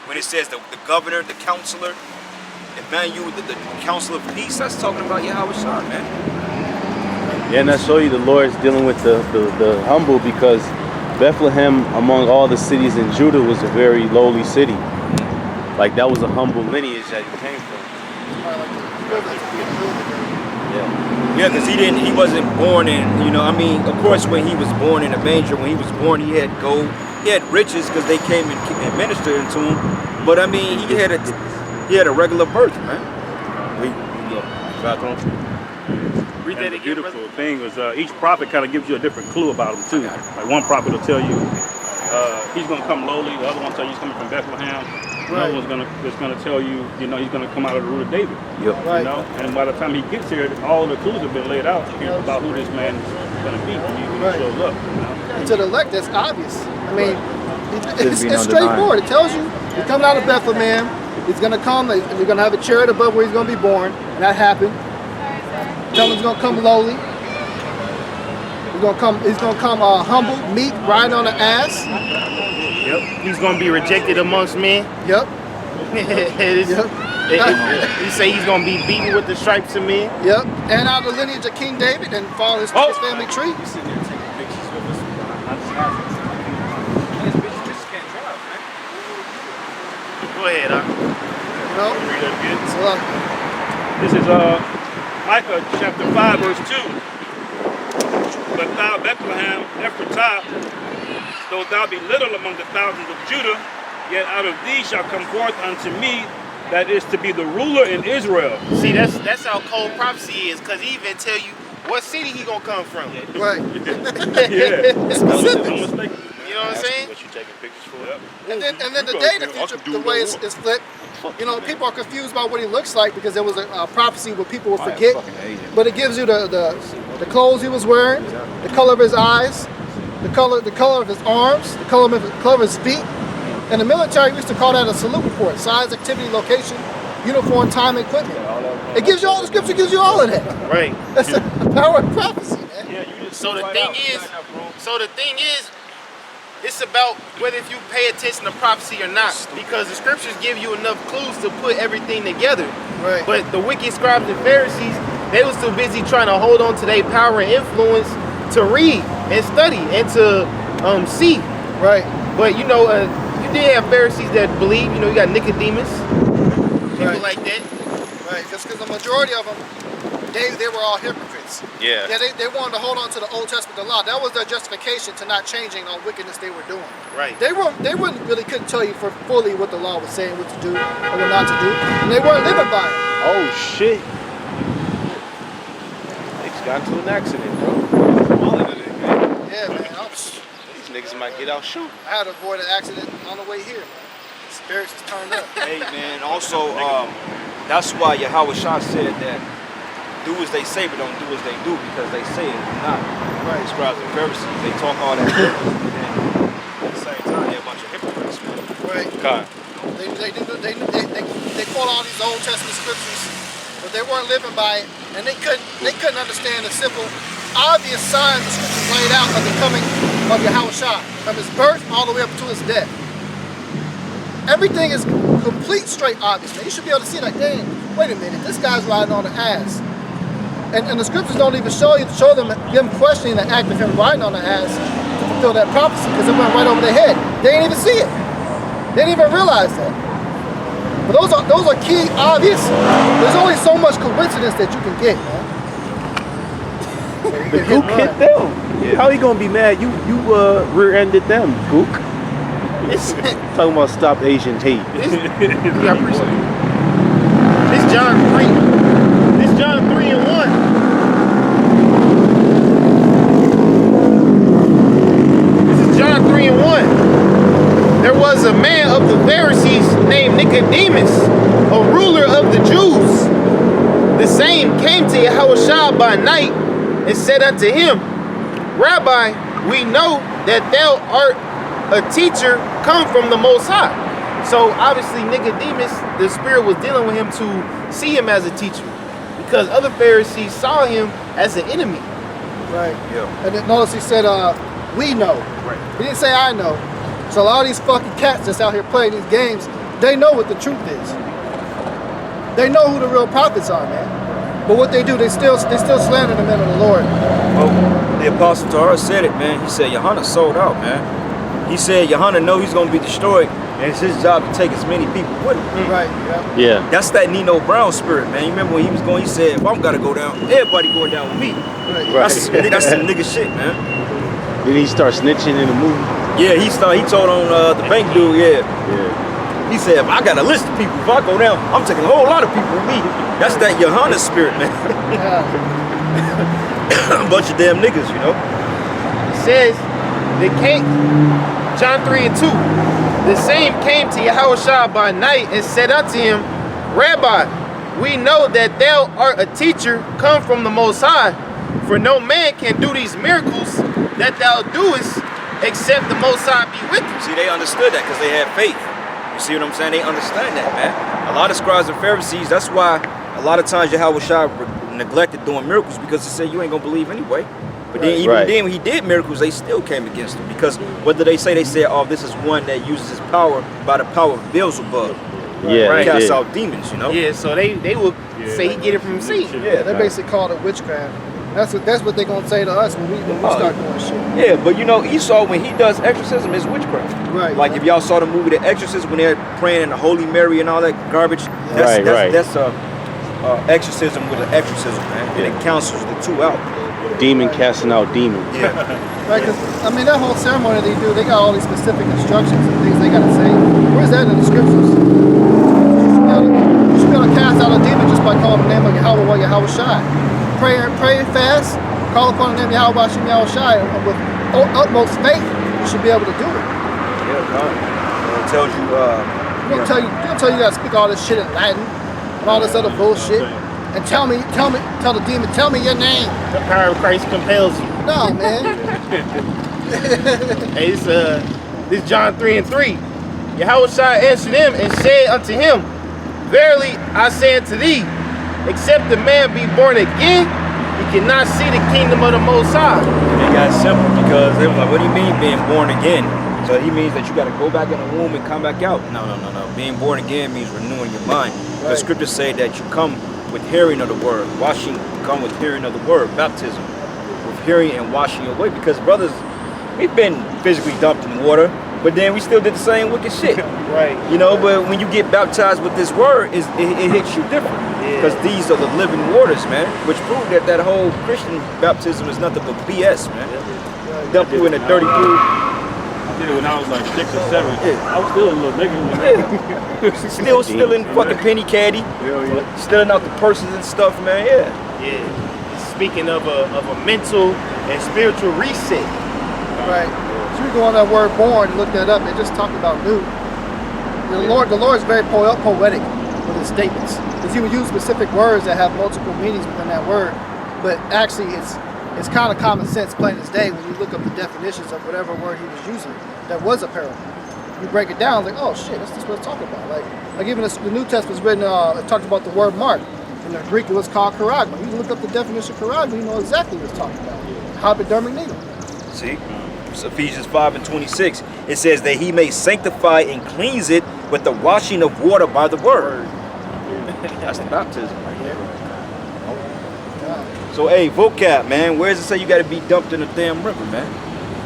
When it says the governor, the counselor, Emmanuel, the counselor of peace, that's talking about YAHAWASHI, man. Yeah, and I show you the Lord's dealing with the humble, because Bethlehem, among all the cities in Judah, was a very lowly city. Like, that was a humble lineage that he came from. Yeah. Yeah, because he wasn't born in, I mean, of course, when he was born in a manger, when he was born, he had gold, he had riches because they came and ministered to him. But I mean, he had a regular birth, man. We go bathroom. Read that again. The beautiful thing was each prophet kind of gives you a different clue about him too. Like one prophet will tell you he's going to come lowly. The other one will tell you he's coming from Bethlehem. Another one's going to tell you, he's going to come out of the root of David. Yep. Right. And by the time he gets here, all the clues have been laid out about who this man is going to be when he shows up. And to the elect, that's obvious. I mean, it's straightforward. It tells you he's coming out of Bethlehem. He's going to come. They're going to have a chariot above where he's going to be born, and that happened. Tell him he's going to come lowly. He's going to come humble, meek, riding on an ass. Yep. He's gonna be rejected amongst men. Yep. He say he's gonna be beaten with the stripes of men. Yep. And out of the lineage of King David and follow his family tree. You sitting there taking pictures with us. These bitches can't drive, man. Go ahead, huh? You know? Read that again. So, This is Micah chapter 5, verse 2. "But thou, Bethlehem, Ephrathah, though thou be little among the thousands of Judah, yet out of thee shall come forth unto me, that is to be the ruler in Israel." See, that's how cold prophecy is, because he even tell you what city he gonna come from. right. Yeah. Specific. No mistake. You know what I'm saying? What you taking pictures for? And then the day the future, the way it's flipped, people are confused about what he looks like because there was a prophecy where people will forget. But it gives you the clothes he was wearing, the color of his eyes, the color of his arms, the color of his feet. And the military used to call that a salute report: size, activity, location, uniform, time, equipment. It gives you all the scripture, gives you all of that. Right. That's the power of prophecy, man. So the thing is, it's about whether if you pay attention to prophecy or not, because the scriptures give you enough clues to put everything together. Right. But the wicked scribes and Pharisees, they was too busy trying to hold on to their power and influence to read and study and to see. Right. But you did have Pharisees that believe. You got Nicodemus, people like that. Right. Just because the majority of them, they were all hypocrites. Yeah. Yeah, they wanted to hold on to the Old Testament, the law. That was their justification to not changing on wickedness they were doing. Right. They couldn't tell you for fully what the law was saying, what to do or what not to do, and they weren't living by it. Oh shit! They just got into an accident, bro. Yeah, man. These niggas might get out shoot. I had to avoid an accident on the way here, man. Spirits just turned up. Hey, man, also, that's why YAHAWASHI said that do as they say, but don't do as they do, because they say it and not. Right. Scribes and Pharisees, they talk all that and at the same time, they're a bunch of hypocrites, man. Right. God. They quote all these Old Testament scriptures, but they weren't living by it, and they couldn't understand the simple, obvious signs the scriptures laid out of the coming of YAHAWASHI, from his birth all the way up to his death. Everything is complete, straight obvious. Man, you should be able to see like, dang, wait a minute, this guy's riding on an ass. And the scriptures don't even show them questioning the act of him riding on the ass to fulfill that prophecy, because it went right over their head. They didn't even see it. They didn't even realize that. But those are key, obvious. There's only so much coincidence that you can get, man. The gook hit them. Yeah. How he gonna be mad? You rear-ended them, gook. Talking about stop Asian hate. This John 3. This John 3:1. This is John 3:1. was a man of the Pharisees named Nicodemus, a ruler of the Jews. The same came to Yahawashi by night and said unto him, Rabbi, we know that thou art a teacher come from the Most High. So obviously Nicodemus, the Spirit was dealing with him to see him as a teacher, because other Pharisees saw him as an enemy. Right. Yeah. And then notice he said, we know. Right. He didn't say I know. So a lot of these fucking cats that's out here playing these games, they know what the truth is. They know who the real prophets are, man. But what they do, they still slander the men of the Lord. Well, the Apostle Torah said it, man. He said Yohanan sold out, man. He said Yohanan know he's going to be destroyed, and it's his job to take as many people with him. Right, yeah. Yeah. That's that Nino Brown spirit, man. You remember when he was going, he said, if I'm got to go down, everybody going down with me. Right. Right. That's some nigga shit, man. Then he starts snitching in the movie. Yeah, he told on the bank dude, yeah. Yeah. He said, if I got a list of people, if I go down, I'm taking a whole lot of people with me. That's that Yohanan spirit, man. Yeah. A bunch of damn niggas, you know? It says, they came, John 3 and 2, the same came to Yahawashi by night and said unto him, Rabbi, we know that thou art a teacher come from the Most High, for no man can do these miracles that thou doest except the Most High be with you. See, they understood that because they had faith. You see what I'm saying? They understand that, man. A lot of scribes and Pharisees, that's why a lot of times Yahawashi neglected doing miracles, because he said you ain't gonna believe anyway. But then even then when he did miracles, they still came against him, because what did they say? They said, oh, this is one that uses his power by the power of Beelzebub. Yeah, Right. they Cast did. out demons, you know? Yeah, so they will say he get it from Satan. Yeah, they basically called it witchcraft. That's what they're gonna say to us when we start doing shit. Yeah, but you know, Esau, when he does exorcism, it's witchcraft. Right. Like if y'all saw the movie The Exorcist, when they're praying in the Holy Mary and all that garbage, that's exorcism with an exorcism, man. And it cancels the two out. Demon casting out demons. Yeah. Right, because I mean that whole ceremony they do, they got all these specific instructions and things they gotta say. Where's that in the scriptures? You should be able to cast out a demon just by calling the name of Yahawah, Yahawashi. Pray and fast, call upon the name Yahawashi, Yahawashi, and with utmost faith, you should be able to do it. Yeah, God. It tells you, They'll tell you gotta speak all this shit in Latin and all this other bullshit. And tell the demon, tell me your name. The power of Christ compels you. No, man. Hey, this John 3 and 3. Yahawashi answered him and said unto him, Verily I say unto thee, except the man be born again, he cannot see the kingdom of the Most High. they got simple because they was like, what do you mean being born again? So he means that you got to go back in the womb and come back out. No. Being born again means renewing your mind. The Right. scriptures say that you come with hearing of the word. Washing come with hearing of the word. Baptism with hearing and washing away. Because brothers, we've been physically dumped in water, but then we still did the same wicked shit. Right. You know, but when you get baptized with this word, it hits you different. Because these are the living waters, man. Which prove that whole Christian baptism is nothing but BS, man. Dump you in a dirty pool. I did it when I was like 6 or 7. Yeah. I was still a little nigga. Still stealing fucking penny candy. Stealing out the purses and stuff, man. Yeah. Yeah. Speaking of a mental and spiritual reset. Right. So you go on that word born and look that up, they just talk about new. The Lord is very poetic with his statements. Because he would use specific words that have multiple meanings within that word. But actually it's kind of common sense, plain as day, when you look up the definitions of whatever word he was using that was a parable. You break it down, like, oh shit, that's just what it's talking about. Like even the New Testament is written, it talked about the word mark. In the Greek, it was called charagma. You look up the definition of charagma, you know exactly what it's talking about. Hypodermic needle. See? It's Ephesians 5 and 26. It says that he may sanctify and cleanse it with the washing of water by the word. That's the baptism right there. So, hey, vocab, man, where does it say you got to be dumped in a damn river, man?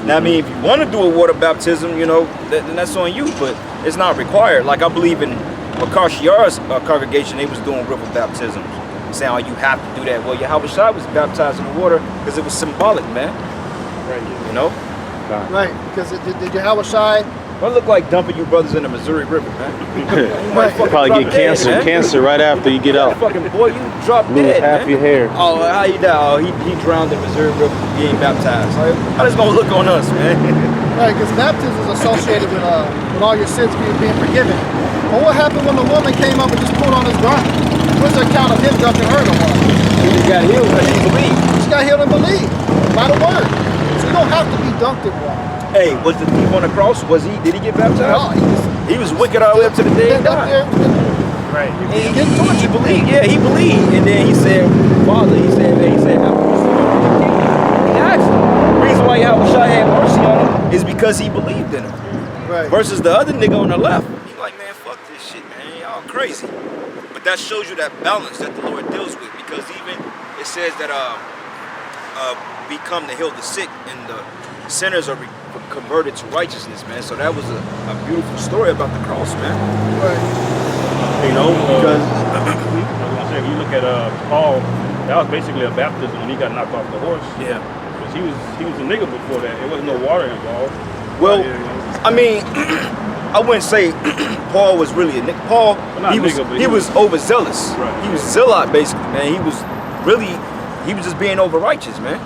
Now, I mean, if you want to do a water baptism, you know, then that's on you, but it's not required. Like, I believe in Makashiar's congregation, they was doing river baptisms. Saying, oh, you have to do that. Well, Yahawashi was baptized in the water because it was symbolic, man. Right. You know? Right, because did Yahawashi, What look like dumping you brothers in the Missouri River, man? You probably get cancer right after you get out. Fucking boy, you drop Lose dead, half man. your hair. Oh, how you die? Oh, he drowned in the Missouri River. he ain't baptized. Like, how this gonna look on us, man? Right, because baptism is associated with all your sins being forgiven. But what happened when the woman came up and just pulled on his garment? What's the account of him dunking her in the water? He just got healed because he believed. She got healed and believed by the word. So you don't have to be dunked in water. Hey, was the thief on the cross? Did he get baptized? No, He was wicked all the way up to the day he died. Right. He believed. Yeah, he believed. And then he said, Father, he said, have mercy on him. He asked him. The reason why YAHAWASHI had mercy on him is because he believed in him. Right. Versus the other nigga on the left. He's like, man, fuck this shit, man. Y'all crazy. But that shows you that balance that the Lord deals with. Because even it says that we come to heal the sick and the sinners are converted to righteousness, man. So that was a beautiful story about the cross, man. Right. You know, Because I was gonna say, if you look at Paul, that was basically a baptism when he got knocked off the horse. yeah. Because he was a nigga before that. There wasn't no water involved. Well, Yeah, you know. I mean, I wouldn't say Paul was really a nigga. Paul, not he nigga, but he was overzealous. Right. He was zealot, basically, man. He was just being over righteous, man.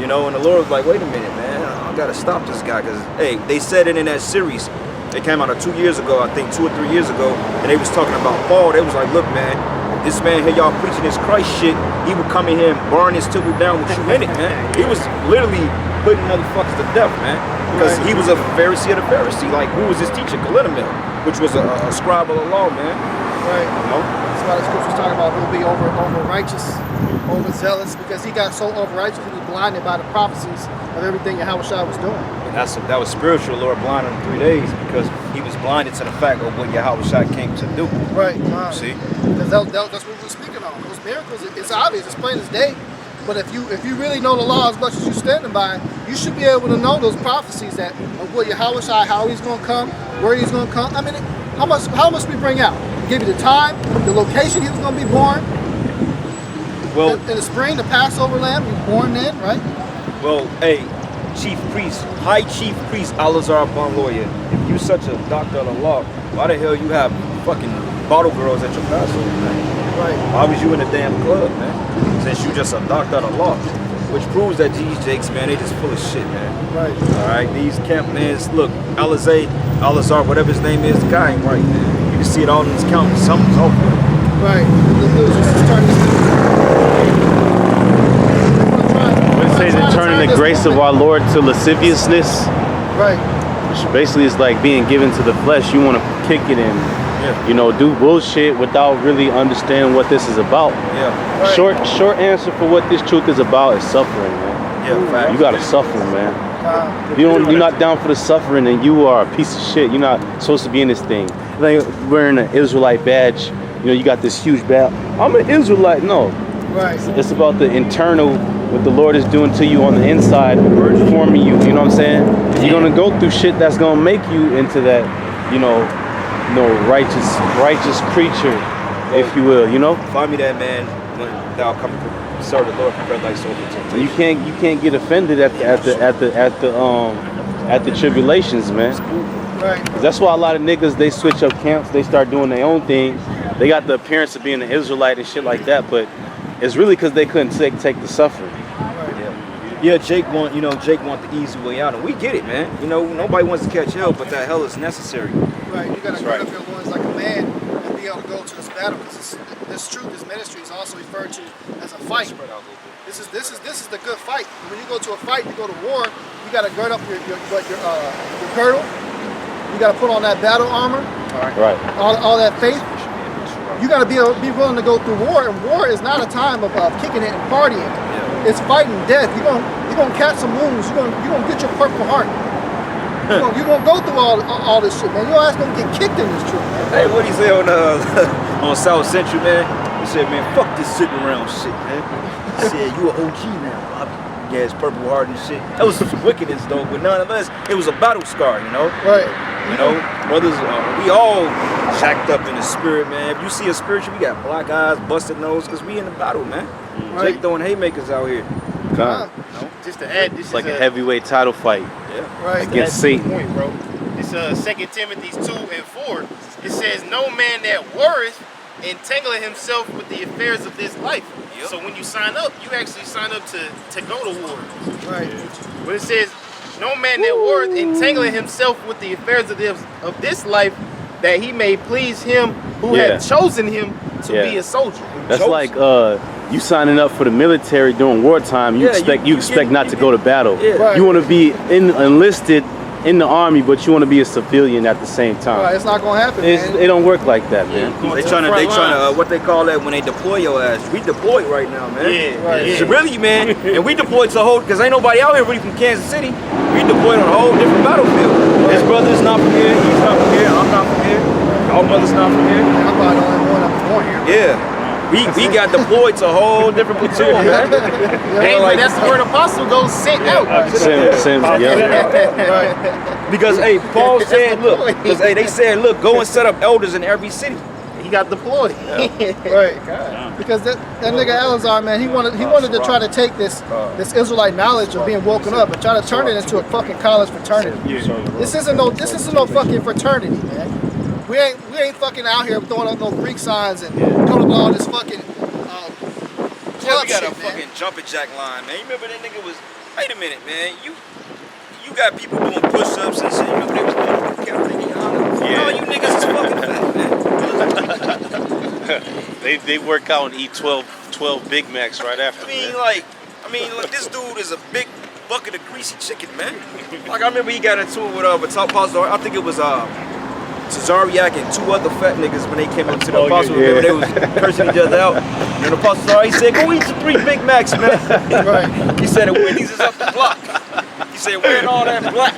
You know, and the Lord was like, wait a minute, man, I gotta stop this guy, because, hey, they said it in that series. They came out 2 years ago, I think 2 or 3 years ago, and they was talking about Paul. They was like, look, man, this man here, y'all preaching this Christ shit, he would come in here and burn his temple down with you in it, man. He was literally putting motherfuckers to death, man, because he was a Pharisee of the Pharisee. Like, who was his teacher? Calamity, which was a scribe of the law, man. Right. You know? That's why the scriptures talking about he'll be over righteous, overzealous, because he got so over righteous he was blinded by the prophecies of everything YAHAWASHI was doing. And that was spiritual. The Lord blinded him 3 days because he was blinded to the fact of what YAHAWASHI came to do. Right. See? Because that's what we were speaking on. Those miracles, it's obvious, it's plain as day. But if you really know the law as much as you're standing by, you should be able to know those prophecies that of what YAHAWASHI, how he's going to come, where he's going to come. I mean, how much we bring out? We give you the time, the location he was going to be born. Well, In the spring, the Passover lamb, he was born then, right? well, hey, Chief Priest, High Chief Priest Alazar Bonloya, if you such a doctor of the law, why the hell you have fucking bottle girls at your Passover, man? Right. Why was you in the damn club, man? Since you just a doctor of the law. Which proves that these jakes, man, they just full of shit, man. Right. Alright, these camp mans, look, Alazar, whatever his name is, the guy ain't right, man. You can see it all in his countenance. Something's off with him. Right. They say they're turning the grace of our Lord to lasciviousness, Right. which basically is like being given to the flesh. You want to kick it in, Yeah. you know, do bullshit without really understanding what this is about. Yeah. Right. Short answer for what this truth is about is suffering, man. Yeah, fact. You gotta suffer, man. If you're not down for the suffering, then you are a piece of shit. You're not supposed to be in this thing. Like wearing an Israelite badge, you know, you got this huge badge. I'm an Israelite. No, Right. it's about the internal, what the Lord is doing to you on the inside, forming you. You know what I'm saying? You're gonna go through shit that's gonna make you into that, you know, righteous creature, if you will. You know. Find me that man when thou come to serve the Lord from red light soul to temptation. You can't get offended at the tribulations, man. Right. That's why a lot of niggas, they switch up camps, they start doing their own thing. They got the appearance of being an Israelite and shit like that, but it's really because they couldn't take the suffering. Yeah, Jake want the easy way out, and we get it, man. You know, nobody wants to catch hell, but that hell is necessary. Right. You gotta That's gird right. up your loins like a man and be able to go to this battle, because this truth, this ministry is also referred to as a fight. This is the good fight. When you go to a fight, you go to war, you gotta gird up your girdle. You gotta put on that battle armor. Right. All that faith. You gotta be willing to go through war, and war is not a time of kicking it and partying. It's fighting death. You're gonna catch some wounds. You're gonna get your Purple Heart. You're gonna go through all this shit, man. Your ass gonna get kicked in this truth, man. Hey, what he say on on South Central, man? He said, man, fuck this sitting around shit, man. He said, you an OG now, Bobby. Yeah, it's Purple Heart and shit. That was some wickedness, though, but nonetheless, it was a battle scar, you know? Right. You know, brothers, we all jacked up in the spirit, man. If you see a spiritual, we got black eyes, busted nose, because we in the battle, man. Right. Jake throwing haymakers out here. God. Just to add, this It's like is a heavyweight title fight Yeah. Right. against That's the Satan. point, bro. It's 2 Timothy 2:4. It says, "No man that worreth entangling himself with the affairs of this life, Yep. So when you sign up, you actually sign up to go to war. Right. When it says, no man that warreth entangling himself with the affairs of this life, that he may please him who Yeah. had chosen him to Yeah. be a soldier. That's Chosen. like you signing up for the military during wartime. You Yeah, you expect get- not you to get- go to battle. Yeah. Right. You want to be enlisted in the army, but you want to be a civilian at the same time. Right, it's not gonna happen, man. It don't work like that, man. They trying to what they call that when they deploy your ass. We deployed right now, man. Yeah, Right. yeah. So really, man, and we deployed to a whole, because ain't nobody out here really from Kansas City. We deployed on a whole different battlefield. His brother's not from here, he's not from here, I'm not from here, our brother's not from here. I'm probably the only one that's born here. Yeah. We got deployed to a whole different platoon, man. Hey, like- that's where the apostle goes sent out. Yeah. Right. Because hey, Paul said, the look, point. because hey, they said, look, go and set up elders in every city. He got deployed. Right. Because that nigga Eleazar, man, he wanted to try to take this Israelite knowledge of being woken up and try to turn it into a fucking college fraternity. This isn't no fucking fraternity, man. We ain't fucking out here throwing up no Greek signs and coming up with all this fucking Yeah, club we got shit, a man. fucking jumping jack line, man. You remember that nigga was, wait a minute, man. You got people doing push-ups and shit. You remember they was doing Yeah. all you niggas is fucking fat, man. They work out and eat 12 Big Macs right after. I mean, look, this dude is a big bucket of greasy chicken, man. Like I remember he got into it with Apostle. I think it was Cesariak and two other fat niggas when they came up to the Apostle. yeah. Remember they was cursing each other out. And the Apostle Cesariak, he said, go eat your 3 Big Macs, man. Right. He said, the Wendy's is up the block. He said, wearing all that black.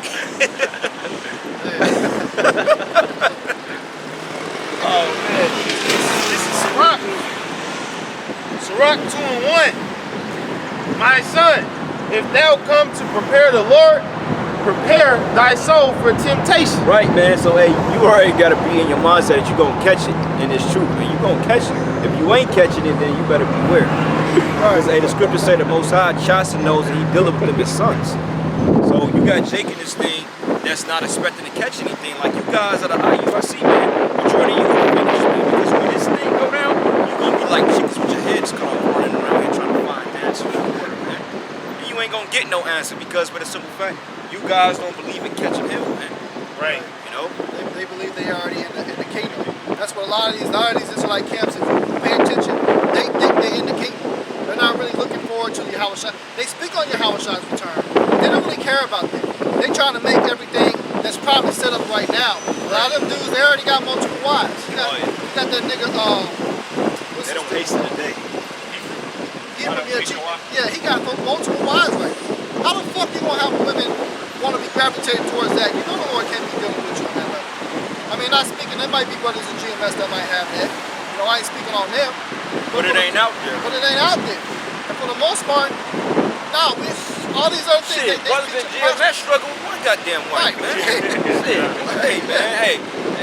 Oh man, this is Sirach. Sirach 2:1. My son, if thou come to prepare the Lord, prepare thy soul for temptation. Right, man. So, hey, you already got to be in your mindset that you're going to catch it in this truth, man. You're going to catch it. If you ain't catching it, then you better beware. Because, hey, the scriptures say the Most High chasten knows that he dealing with them as sons. So, you got Jake in this thing that's not expecting to catch anything. Like, you guys at the YAHWASHI, man, majority of you will finish, man. Because when this thing go down, you're going to be like chickens with your heads cut off running around here trying to find answers for the word, man. And you ain't going to get no answer because, for the simple fact, you guys don't believe in catching hell, man. Right. You know? They believe they already in the kingdom. That's what a lot of these Israelite camps, if you pay attention, they think they in the kingdom. They're not really looking forward to YAHWASHI. They speak on YAHWASHI's return. They don't really care about that. They trying to make everything that's probably set up right now. A lot of them dudes, they already got multiple wives. You got that nigga, They don't hasten the day. he got multiple wives right now. How the fuck you gonna have women want to be gravitated towards that? You know the Lord can't be dealing with you on that level. I mean, not speaking, there might be brothers in GMS that might have that. You know, I ain't speaking on them. But it ain't out there. But it ain't out there. And for the most part, no, all these other things, Shit, brothers in GMS struggle with one goddamn wife, man. Shit. Hey, man, hey.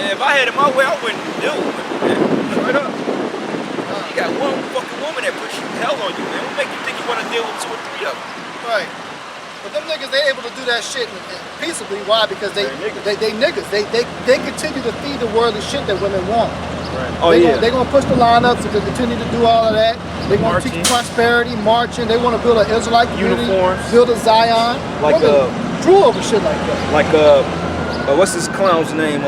If I had it my way, I wouldn't deal with it, man. Straight up. You got one fucking woman that puts hell on you, man. What make you think you want to deal with 2 or 3 of them? Right. But them niggas, they able to do that shit peaceably. Why? Because they niggas. They continue to feed the worldly shit that women want. Right. Oh, They're gonna push the line up to continue to do all of that. They're gonna teach prosperity, marching. They want to build an Israelite community, Uniforms. build a Zion. Like women drool over shit like that. Like what's this clown's name?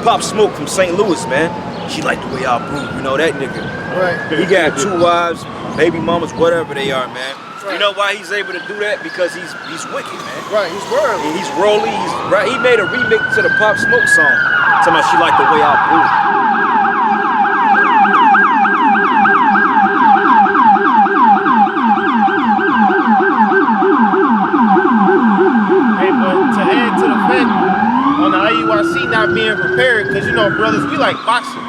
Pop Smoke from St. Louis, man. She like the way I brew. You know that nigga. Right. He got 2 wives, baby mamas, whatever they are, man. Right. You know why he's able to do that? Because he's wicked, man. Right. He's worldly. He's rolly. He made a remix to the Pop Smoke song. Talking about she like the way I brew. Hey, but to add to the fact on the YAHWASHI not being prepared, because you know, brothers, we like boxing.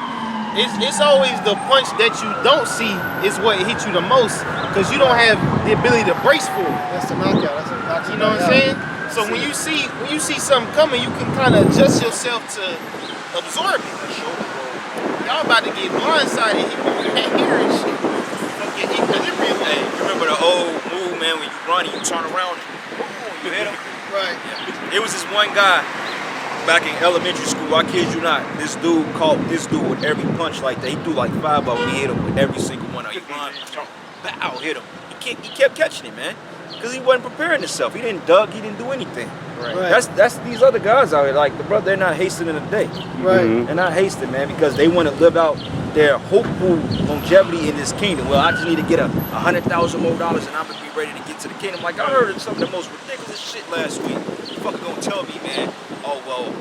It's always the punch that you don't see is what hits you the most, because you don't have the ability to brace for it. That's the knockout. That's a knockout. You know what I'm saying? So when you see something coming, you can kind of adjust yourself to absorb it. Y'all about to get blindsided. He can't hear and shit. Get equilibrium. Hey, you remember the old move, man, when you run and you turn around and you hit him? Right. It was this one guy back in elementary school, I kid you not, this dude caught this dude with every punch like that. He threw like 5 of them, he hit him with every single one. He run, bow, hit him. He kept catching it, man. Because he wasn't preparing himself. He didn't duck, he didn't do anything. Right. That's these other guys out here. Like the brother, they're not hastening the day. Right. Mhm. They're not hasting, man, because they want to live out their hopeful longevity in this kingdom. Well, I just need to get $100,000 more and I'm gonna be ready to get to the kingdom. Like I heard some of the most ridiculous shit last week. You fucking gonna tell me, man? Oh well.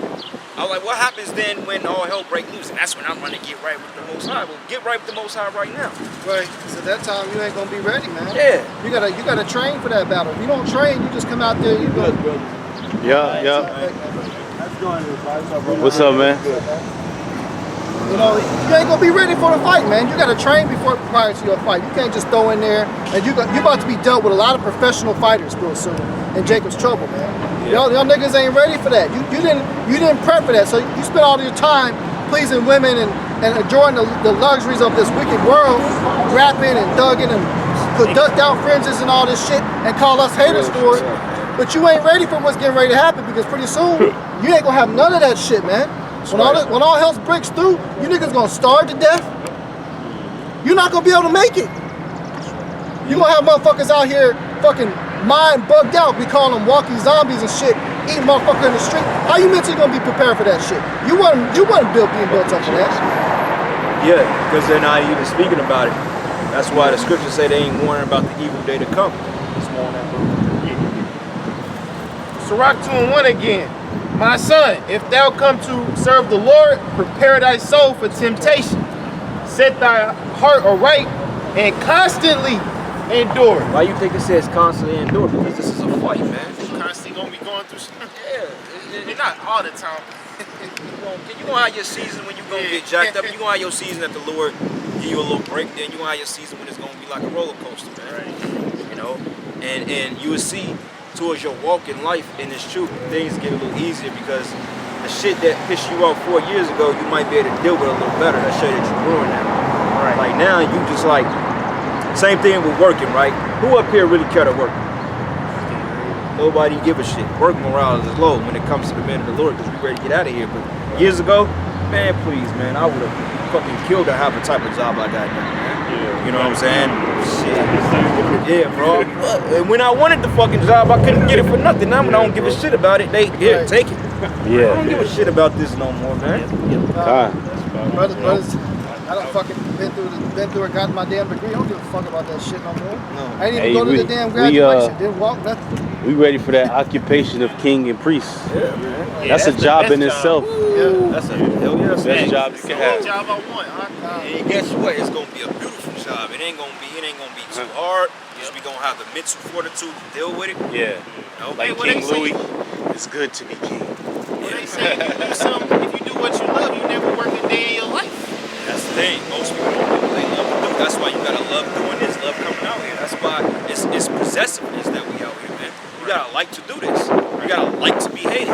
I was like, what happens then when all hell break loose? And that's when I'm gonna get right with the Most High. Well, get right with the Most High right now. Right. So that time you ain't gonna be ready, man. Yeah. You gotta train for that battle. If you don't train, you just come out there. You go. Yeah. What's up, man? You know, you ain't gonna be ready for the fight, man. You gotta train prior to your fight. You can't just throw in there and you about to be dealt with a lot of professional fighters real soon. In Jacob's trouble, man. Yeah. Y'all niggas ain't ready for that. You didn't prep for that. So you spent all your time pleasing women and enjoying the luxuries of this wicked world, rapping and thugging and ducked out fringes and all this shit and call us haters for it. But you ain't ready for what's getting ready to happen because pretty soon you ain't gonna have none of that shit, man. When all hell breaks through, you niggas gonna starve to death. You're not gonna be able to make it. You gonna have motherfuckers out here fucking mind bugged out. We call them walking zombies and shit, eating motherfucker in the street. How you mentally gonna be prepared for that shit? You wasn't being built up for that. Yeah, because they're not even speaking about it. That's why the scriptures say they ain't warning about the evil day to come. It's more on that book. Sirach 2:1 again. My son, if thou come to serve the Lord, prepare thy soul for temptation. Set thy heart aright and constantly endure. Why you think it says constantly endure? Because this is a fight, man. You constantly gonna be going through some. Yeah. Not all the time. You gonna have your season when you gonna get jacked up. You gonna have your season that the Lord give you a little break. Then you gonna have your season when it's gonna be like a roller coaster, man. Right. You know, and you will see towards your walk in life in this truth, things get a little easier because the shit that pissed you off 4 years ago, you might be able to deal with a little better. That show that you're growing now. Right. Like now, you just like same thing with working, right? Who up here really care to work? Nobody give a shit. Work morale is low when it comes to the men of the Lord because we ready to get out of here. But years ago, man, please, man, I would have fucking killed to have the type of job I got now, man. Yeah. You know what I'm saying? Shit. Yeah, bro. And when I wanted the fucking job, I couldn't get it for nothing. Now when I don't give a shit about it, they here, take it. Yeah. I don't give a shit about this no more, man. Brothers, I done fucking been through it, got my damn degree. I don't give a fuck about that shit no more. No. I ain't even go to the damn graduation. Didn't walk nothing. We ready for that occupation of king and priest. Yeah, man. That's a job in itself. Yeah. That's a hell yeah. Best job you can have. Job I want, huh? And guess what? It's gonna be a beautiful job. It ain't gonna be too hard. We gonna have the mental fortitude to deal with it. Yeah. You know? Like what they King say? Louis, it's good to be king. Well, they say if you do something, if you do what you love, you never work a day in your life. That's the thing. Most people don't do what they love to do. That's why you gotta love doing this, love coming out here. That's why it's possessiveness that we out here, man. You gotta like to do this. You gotta like to be hated.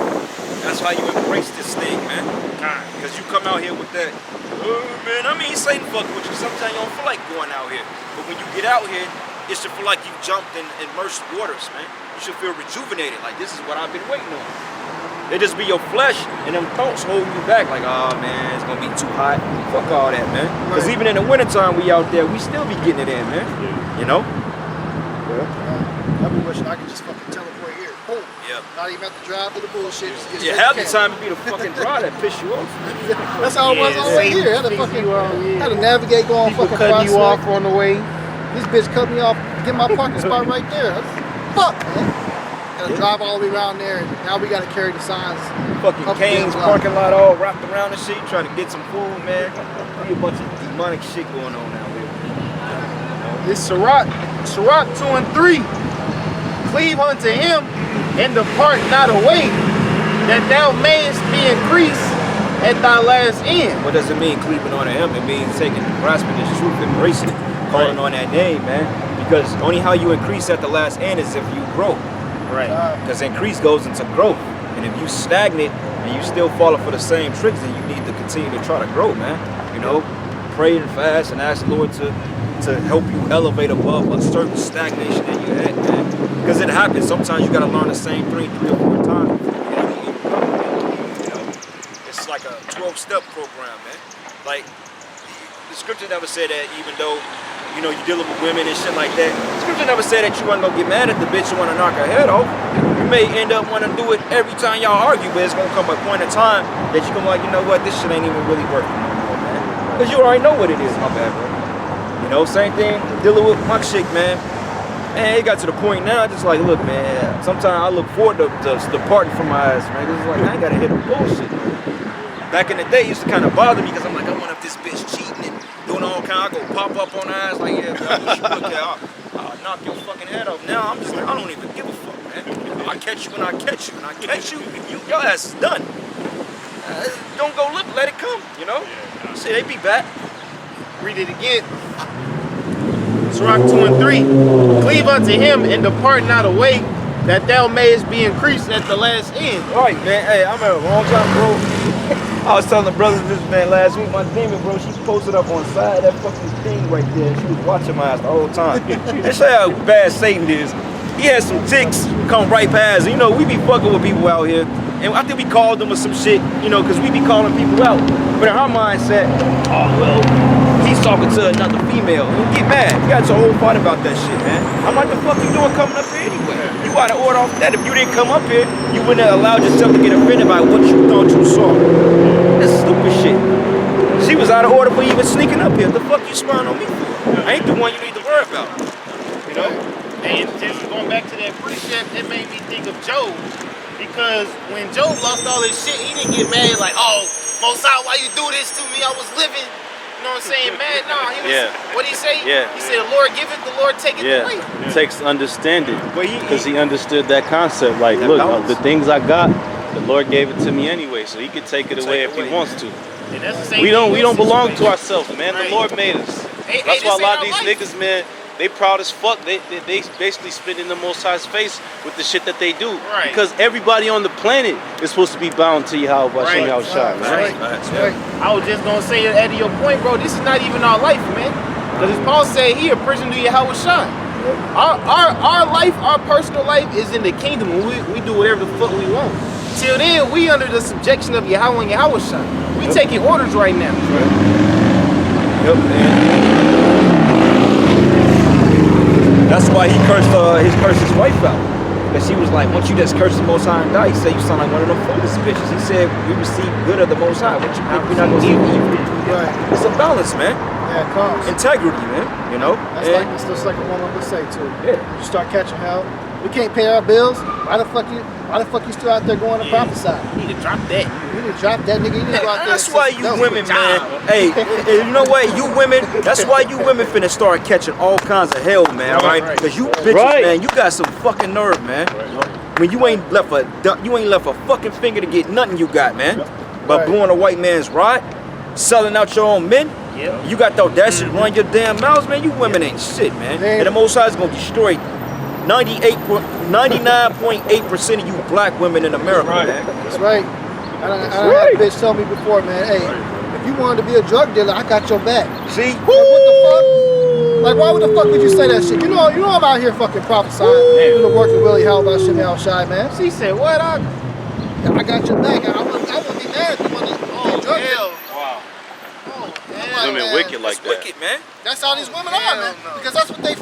That's why you embrace this thing, man. Because you come out here with that, oh man, I mean, Satan fuck with you. Sometimes you don't feel like going out here. But when you get out here, it should feel like you jumped in immersed waters, man. You should feel rejuvenated. Like, this is what I've been waiting on. It just be your flesh and them thoughts holding you back. Like, oh man, it's gonna be too hot. Fuck all that, man. Because even in the wintertime, we out there, we still be getting it in, man. You know? I be wishing I could just fucking teleport here. Boom. Yeah. Not even have to drive to the bullshit. Just get Yeah, straight half to the camp. time it be the fucking drive that piss you off. That's how it was all the way here. Had to fucking had to navigate going People fucking cutting you prospect. off on the way. This bitch cut me off, get my parking spot right there. Fuck, man. Gotta drive all the way around there, and now we gotta carry the signs. Fucking Up Cane's the block. parking lot all wrapped around and shit, trying to get some food, man. Be a bunch of demonic shit going on out here. It's Sirach 2:3. Cleave unto him and depart not away, that thou mayest be increased at thy last end. What does it mean, cleaving on to him? It means taking, grasping this truth, embracing it, calling on that name, man. Because only how you increase at the last end is if you grow. Right. Because increase goes into growth. And if you stagnate and you still falling for the same tricks, then you need to continue to try to grow, man. You know, pray and fast and ask the Lord to help you elevate above a certain stagnation that you had, man. Because it happens. Sometimes you got to learn the same thing 3 or 4 times before you really overcome it. You know, it's like a 12-step program, man. Like, the scripture never said that even though you know, you dealing with women and shit like that. Scripture never said that you wasn't gonna get mad at the bitch and wanna knock her head off. You may end up wanna do it every time y'all argue, but it's gonna come a point in time that you gonna be like, you know what, this shit ain't even really working no more, man. Cause you already know what it is, my bad, bro. You know, same thing dealing with my chick, man. And it got to the point now, just like, look, man, sometimes I look forward to departing from my ass, man. It's like, I ain't gotta hit the bullshit, man. Back in the day, it used to kind of bother me because I'm like, I wonder if this bitch cheating and doing all kind. I go pop up on her ass like, yeah, I wish you would, I'll knock your fucking head off. Now I'm just like, I don't even give a fuck, man. I catch you when I catch you. When I catch you, your ass is done. Don't go look, let it come, you know? Shit, they be back. Read it again. Sirach 2 and 3. Cleave unto him and depart not away, that thou mayest be increased at the last end. All right, man. Hey, I'm at a wrong time, bro. I was telling the brothers this, man, last week. My demon, bro, she posted up on the side of that fucking thing right there. She was watching my ass the whole time. That's how bad Satan is. He has some ticks come right past. You know, we be fucking with people out here. And I think we called them or some shit, you know, because we be calling people out. But in her mindset, oh, well, he's talking to another female. You get mad. You got your whole fight about that shit, man. I'm like, the fuck you doing coming up here anyway? You out of order off that. If you didn't come up here, you wouldn't have allowed yourself to get offended by what you thought you saw. That's stupid shit. She was out of order for even sneaking up here. The fuck you spying on me for? I ain't the one you need to worry about. You know? And just going back to that precept, it made me think of Job. Because when Job lost all his shit, he didn't get mad like, oh, Mosai, why you do this to me? I was living. You know what I'm saying? Mad? No, he was, what did he say? He said, the Lord give it, the Lord take it away. It takes understanding. Because he understood that concept. Like, look, the things I got, the Lord gave it to me anyway, so he could take it away if he wants to. And that's the same we don't belong to ourselves, man. The Lord made us. That's why a lot of these niggas, man, they proud as fuck. They basically spit in the Most High's face with the shit that they do. Right. Because everybody on the planet is supposed to be bound to YAHAWASHI, YAHAWASHI. Right. I was just gonna say, at your point, bro, this is not even our life, man. Because as Paul said here, prison to YAHAWASHI. Our life, our personal life is in the kingdom, and we do whatever the fuck we want. Till then, we under the subjection of Yahweh and YAHAWASHI. We taking orders right now. Yep, man. That's why he cursed his wife out. Because she was like, once you just curse the Most High and die, he said you sound like one of them foolish bitches. He said, we receive good of the Most High. What you think we're not going to see evil? Right. It's a balance, man. Yeah, it comes. Integrity, man. You know? That's just like a woman would say, too. Yeah. You start catching hell. We can't pay our bills. Why the fuck you still out there going to prophesy? You need to drop that. You need to drop that, nigga. You need to go out there. That's why you women, man. Hey, you know what? You women, that's why you women finna start catching all kinds of hell, man, right? Because you bitches, man, you got some fucking nerve, man. I mean, you ain't left a fucking finger to get nothing you got, man. But blowing a white man's rod, selling out your own men. You got the audacity to run your damn mouths, man. You women ain't shit, man. And the Most High is gonna destroy 99.8% of you black women in America, man. That's right. I had a bitch tell me before, man, hey, if you wanted to be a drug dealer, I got your back. See? Like, what the fuck? Like, why the fuck would you say that shit? You know I'm out here fucking prophesying. Doing the work of really YAHAWASHI, YAHAWASHI, man. She said, what? I got your back. I wouldn't be mad if you wanted to be a drug dealer. Wow. Like, women wicked like that. Wicked, man. That's how these women are, man. Because that's what they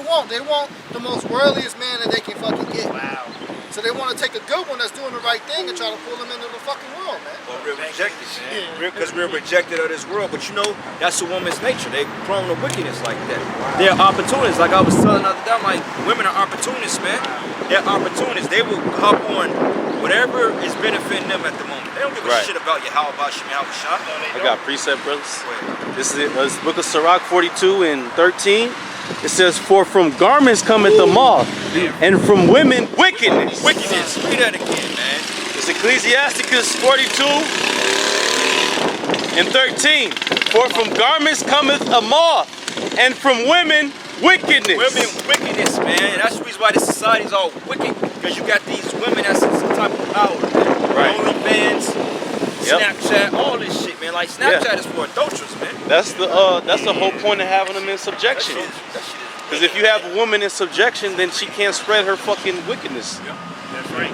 want. They want the most worldliest man that they can fucking get. Wow. So they want to take a good one that's doing the right thing and try to pull them into the fucking world, man. Well, we're rejected, man. Because we're rejected of this world. But you know, that's a woman's nature. They're prone to wickedness like that. They're opportunists. Like I was telling the other day, I'm like, women are opportunists, man. They're opportunists. They will hop on whatever is benefiting them at the moment. They don't give a shit about YAHAWASHI, YAHAWASHI. I got precept, brothers. This is the book of Sirach 42 and 13. It says, for from garments cometh the moth, and from women wickedness. Wickedness. Read that again, man. It's Ecclesiasticus 42 and 13. For from garments cometh a moth, and from women wickedness. Women wickedness, man. That's the reason why this society's all wicked. Because you got these women that's in some type of power. Right. OnlyFans, Snapchat, all this shit, man. Like Snapchat is for adulterers, man. That's the whole point of having them in subjection. Because if you have a woman in subjection, then she can't spread her fucking wickedness. That's right.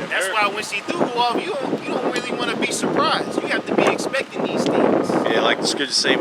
That's why when she do go off, you don't really want to be surprised. You have to be expecting these things. Yeah, like the scriptures say,